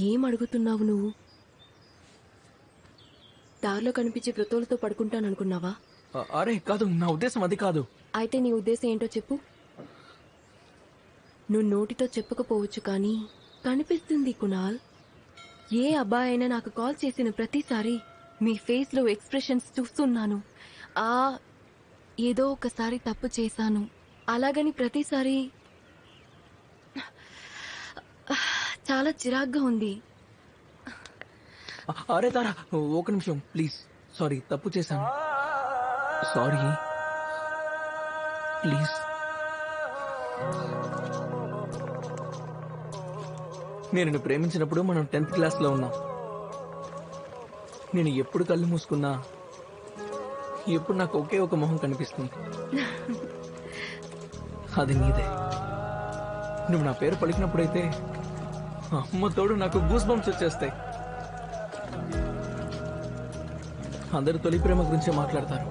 ఏం అడుగుతున్నావు నువ్వు? దారిలో కనిపించే ప్రతోలతో పడుకుంటాననుకున్నావా? అరే కాదు, నా ఉద్దేశం అది కాదు. అయితే నీ ఉద్దేశం ఏంటో చెప్పు. నువ్వు నోటితో చెప్పకపోవచ్చు కానీ కనిపిస్తుంది కునాల్. ఏ అబ్బాయి అయినా నాకు కాల్ చేసిన ప్రతిసారి మీ ఫేస్ లో ఎక్స్ప్రెషన్స్ చూస్తున్నాను. ఏదో ఒకసారి తప్పు చేశాను అలాగని ప్రతిసారి చాలా చిరాగ్గా ఉంది. అరే తారా, ఒక నిమిషం ప్లీజ్. సారీ, తప్పు చేశాను. Sorry please. నేను నిన్ను ప్రేమించినప్పుడు మనం 10th క్లాస్లో ఉన్నాం. నేను ఎప్పుడు కళ్ళు మూసుకున్నా ఎప్పుడు నాకు ఒకే ఒక మొహం కనిపిస్తుంది. అది నీదే. నువ్వు నా పేరు పలికినప్పుడైతే అమ్మ తోడు నాకు గూస్ బంప్స్ వచ్చేస్తాయి. అందరూ తొలి ప్రేమ గురించే మాట్లాడతారు.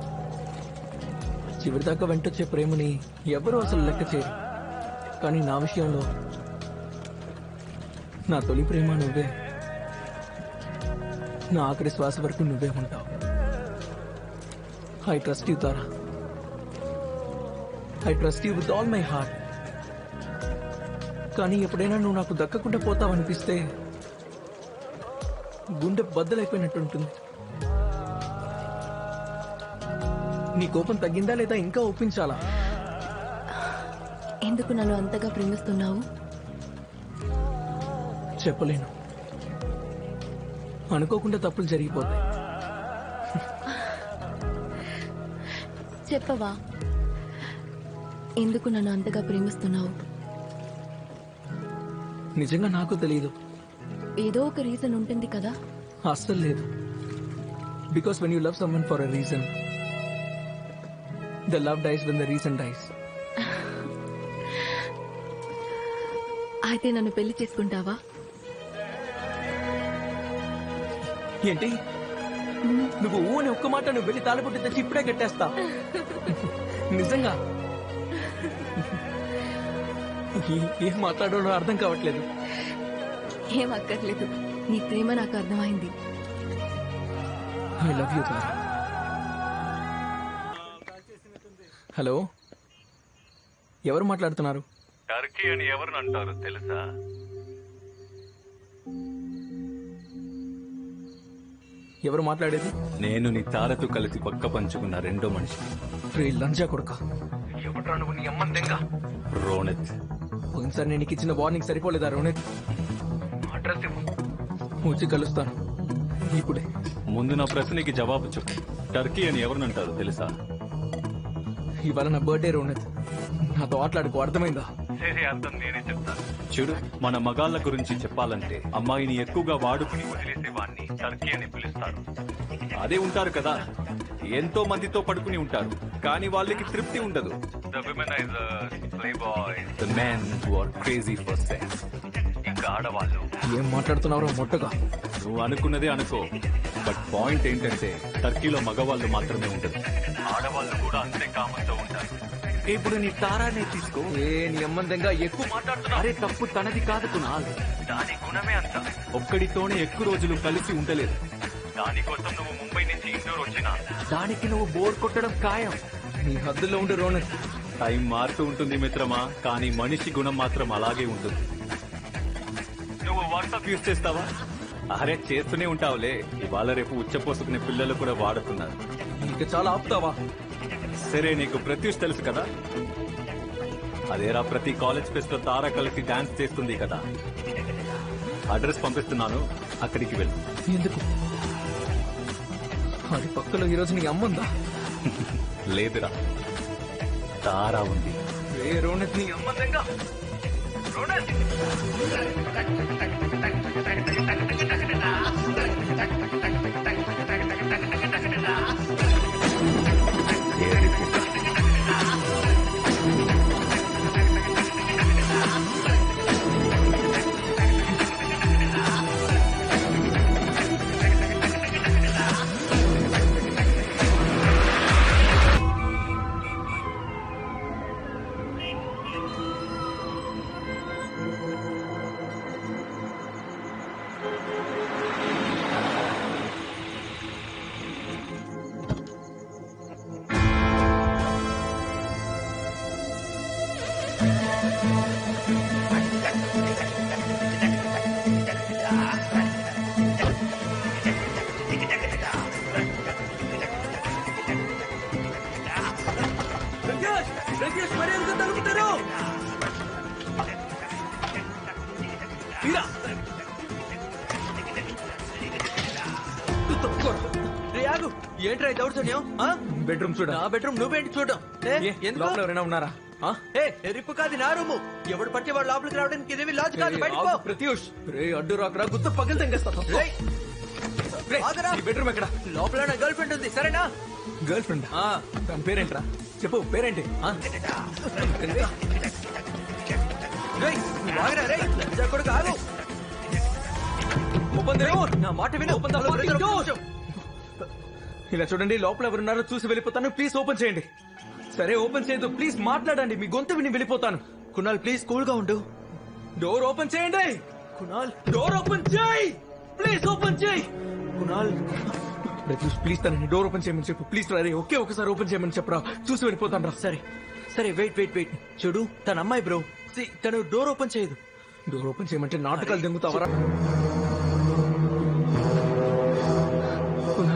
చివరిదాకా వెంటొచ్చే ప్రేమని ఎవరూ అసలు లెక్క చేయరు. కానీ నా విషయంలో నా తొలి ప్రేమ నువ్వే. నా ఆఖరి శ్వాస వరకు నువ్వే ఉంటావు. I trust you Tara. I trust you with all my heart. కానీ ఎప్పుడైనా నువ్వు నాకు దక్కకుండా పోతావనిపిస్తే గుండె బద్దలైపోయినట్టుంటుంది. నీ కోపం తగ్గిందా లేదా ఇంకా ఒప్పించాలా? ఎందుకు నన్ను అంతగా ప్రేమిస్తున్నావు? చెప్పలేను. అనుకోకుండా తప్పులు జరిగిపోతాయి. చెప్పవా ఎందుకు నన్ను అంతగా ప్రేమిస్తున్నావు? నిజంగా నాకు తెలియదు. ఏదో ఒక రీజన్ ఉంటుంది కదా. అస్సలు లేదు. Because when you love someone for a reason, the love dies when the reason dies. అయితే నన్ను పెళ్లి చేసుకుంటావా? ఏంటి నువ్వు ఊని ఒక్క మాట నువ్వు వెళ్ళి తాళపొట్టి తెచ్చి ఇప్పుడే కట్టేస్తా. నిజంగా ఏం మాట్లాడో అర్థం కావట్లేదు. ఏం అక్కర్లేదు, నీ ప్రేమ నాకు అర్థమైంది. I love you Tara. Hello, ఎవరు మాట్లాడుతున్నారు? టర్కీ అని ఎవరిని అంటారు తెలుసా? ఎవరు మాట్లాడేది? నేను నీ తారతో కలిసి పక్క పంచుకున్న రెండో మనిషి. రే లంజా కొడుక, ఎవడ్రా నువ్వు? నీ అమ్మని దెంగ. రోనిత్. పోయినసారి నేను నీకు ఇచ్చిన వార్నింగ్ సరిపోలేదా రోనిత్? అడ్రస్ ఇవ్వు, వచ్చి కలుస్తాను ఇప్పుడే. ముందు నా ప్రశ్నకి జవాబు చెప్పు. టర్కీ అని ఎవరిని అంటారు తెలుసా? ఇవాళ నా బర్త్డే రోనిత్, నాతో ఆటలాడుకో, అర్థమైందా? సరే, అర్థం నేనే చెప్తాను. చూడు, మన మగాళ్ళ గురించి చెప్పాలంటే అమ్మాయిని ఎక్కువగా వాడుకుని వదిలేసే వాడిని టర్కీ అని పిలుస్తారు. అదే ఉంటారు కదా, ఎంతో మందితో పడుకుని ఉంటారు, కానీ వాళ్ళకి తృప్తి ఉండదు. The womenizers, playboys, the men who are crazy for sex. ఇంకా ఆడవాళ్ళు. ఏం మాట్లాడుతున్నారో మొట్టగా? నువ్వు అనుకున్నదే అనుకో, బట్ పాయింట్ ఏంటంటే టర్కీలో మగవాళ్ళు మాత్రమే ఉండదు, ఆడవాళ్ళు కూడా అంతే కామంతో ఉంటారు. ఇప్పుడు నీ తారానే తీసుకో. నీ అమ్మని దెంగ ఎక్కువ మాట్లాడుతున్నా. అరే, తప్పు తనది కాదు కునాల్, దాని గుణమే అంత. ఒక్కడితోనే ఎక్కువ రోజులు కలిసి ఉండలేదు. దానికోసం నువ్వు ముంబై నుంచి ఇండోర్ వచ్చినా దానికి నువ్వు బోర్ కొట్టడం ఖాయం. నీ హద్దుల్లో ఉండే రోనిత్. టైం మారుతూ ఉంటుంది మిత్రమా, కానీ మనిషి గుణం మాత్రం అలాగే ఉంటుంది. నువ్వు వాట్సాప్ యూజ్ చేస్తావా? అరే, చేస్తూనే ఉంటావులే. ఇవాళ రేపు ఉచ్చపోసుకునే పిల్లలు కూడా వాడుతున్నారు. ఇంకా చాలా ఆపుతావా? సరే, నీకు ప్రత్యూష్ తెలుసు కదా? అదేరా, ప్రతి కాలేజ్ ఫెస్ట్ లో తారా కలిసి డాన్స్ చేస్తుంది కదా. అడ్రస్ పంపిస్తున్నాను, అక్కడికి వెళ్ళు. ఎందుకు? అది పక్కలో ఈరోజు నీ అమ్మందా? లేదురా, తారా ఉంది. ఏ రోనిత్, నీ అమ్మ దెంగ. రోనిత్, ప్రత్యూష్, మరి ఎందుకు తలుపుతారు? ఏంట్రా దౌర్జన్యం? బెడ్రూమ్ చూడ. నా బెడ్రూమ్ నువ్వేంటి చూడడం? లోపల ఎవరైనా ఉన్నారా? రిప్పు కాదు నా రూము. ఎవడు పట్టి వాడు లోపలికి రావడానికి ఇదేమి లాజ్ కాదు. బయటకు ప్రత్యూష్, రే అడ్డు రాకరా, గుర్తు పగిలి తెంగేస్తా. బెడ్రూమ్ ఎక్కడ? లోపల నా గర్ల్ ఫ్రెండ్ ఉంది, సరేనా? Girl friend? తన పేరేంట్రా? చెప్పు, పేరేంటి? నా మాట విను. ఇలా చూడండి, లోపల ఎవరున్నారో చూసి వెళ్ళిపోతాను. ప్లీజ్ ఓపెన్ చేయండి. సరే, ఓపెన్ చేయదు. ప్లీజ్ మాట్లాడండి, మీ గొంతు విని వెళ్ళిపోతాను. కునాల్, ప్లీజ్ కూల్ గా ఉండు. డోర్ ఓపెన్ చేయండి. కునాల్, డోర్ ఓపెన్ చేయి. ప్లీజ్ ఓపెన్ చేయి. కునాల్, ప్లీజ్ తనని డోర్ ఓపెన్ చేయమని చెప్పు. ప్లీజ్ రా, ఒకే ఒకసారి ఓపెన్ చేయమని చెప్పరా, చూసి వెళ్ళిపోతాను రా. సరే సరే, వెయిట్. చూడు, తన అమ్మాయి బ్రో. తను డోర్ ఓపెన్ చేయదు. డోర్ ఓపెన్ చేయమంటే నాటకాలు దెంగుతావరా?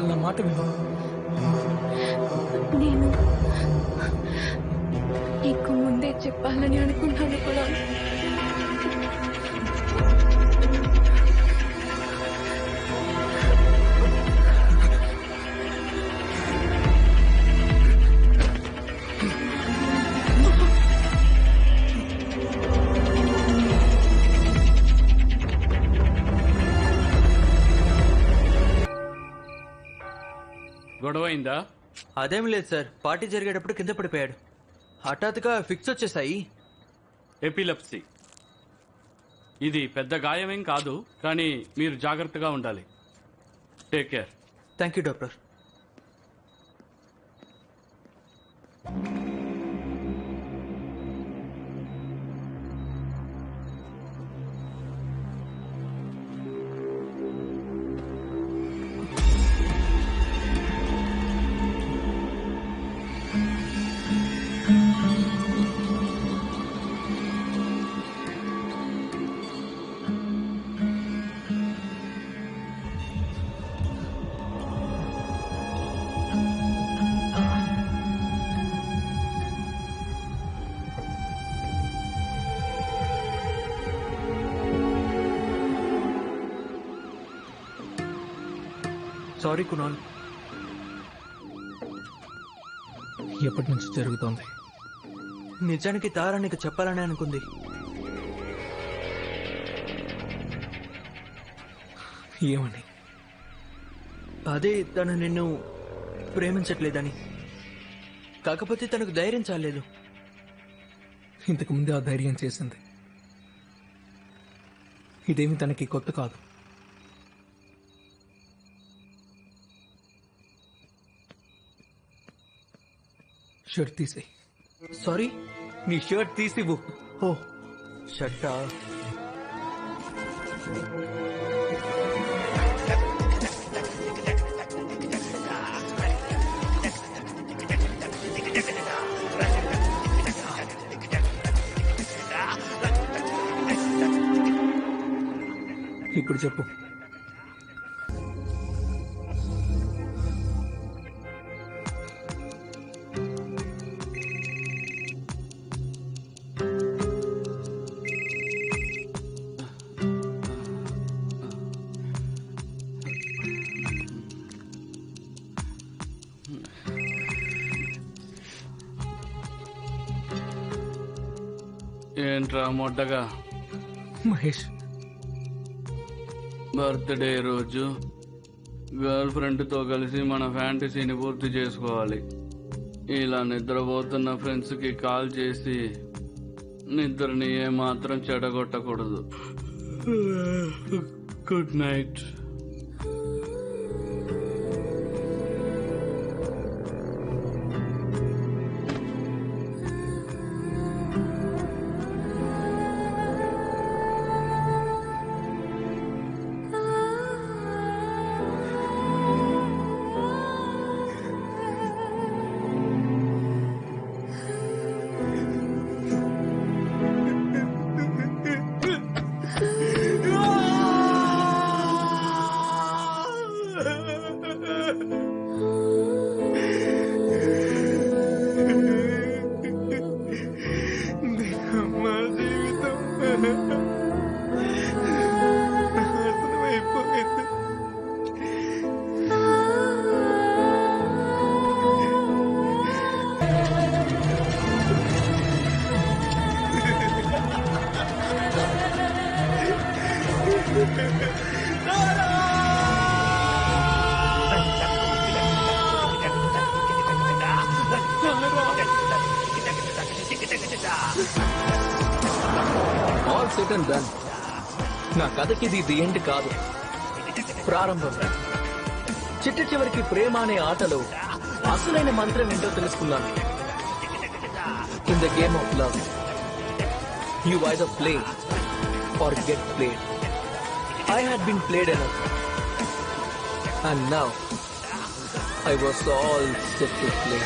నా మాట విను. నేను నీకు ముందే చెప్పాలని అనుకున్నాను కూడా. గొడవ అయిందా? అదేం లేదు సార్, పార్టీ జరిగేటప్పుడు కింద పడిపోయాడు. హఠాత్తుగా ఫిక్స్ వచ్చేసాయి. ఎపిలెప్సీ. ఇది పెద్ద గాయమేం కాదు, కానీ మీరు జాగ్రత్తగా ఉండాలి. Take care. Thank you doctor. Sorry Kunal. ఎప్పటి నుంచి జరుగుతోంది? నిజానికి తారా నీకు చెప్పాలని అనుకుంది. ఏమని? అదే తను నిన్ను ప్రేమించట్లేదని. కాకపోతే తనకు ధైర్యం చాలేదు. ఇంతకు ముందే ఆ ధైర్యం చేసింది. ఇదేమి తనకి కొత్త కాదు. షర్ట్ తీసేయి. సారీ, నీ షర్ట్ తీసివ్వు. ఓ షట్టా. ఇప్పుడు చెప్పు. ఏంట్రా మొడ్డగా? మహేష్, బర్త్డే రోజు గర్ల్ ఫ్రెండ్తో కలిసి మన ఫ్యాంటసీని పూర్తి చేసుకోవాలి. ఇలా నిద్రపోతున్న ఫ్రెండ్స్కి కాల్ చేసి నిద్రని ఏమాత్రం చెడగొట్టకూడదు. Good night. All set and done. నా కథకి ఇది ది ఎండ్ కాదు, ప్రారంభం. చిట్ట చివరికి ప్రేమ అనే ఆటలో అసలైన మంత్రం ఏంటో తెలుసుకున్నాను. In the game of love you either play or get played. I had been played enough, and now I was all set to play.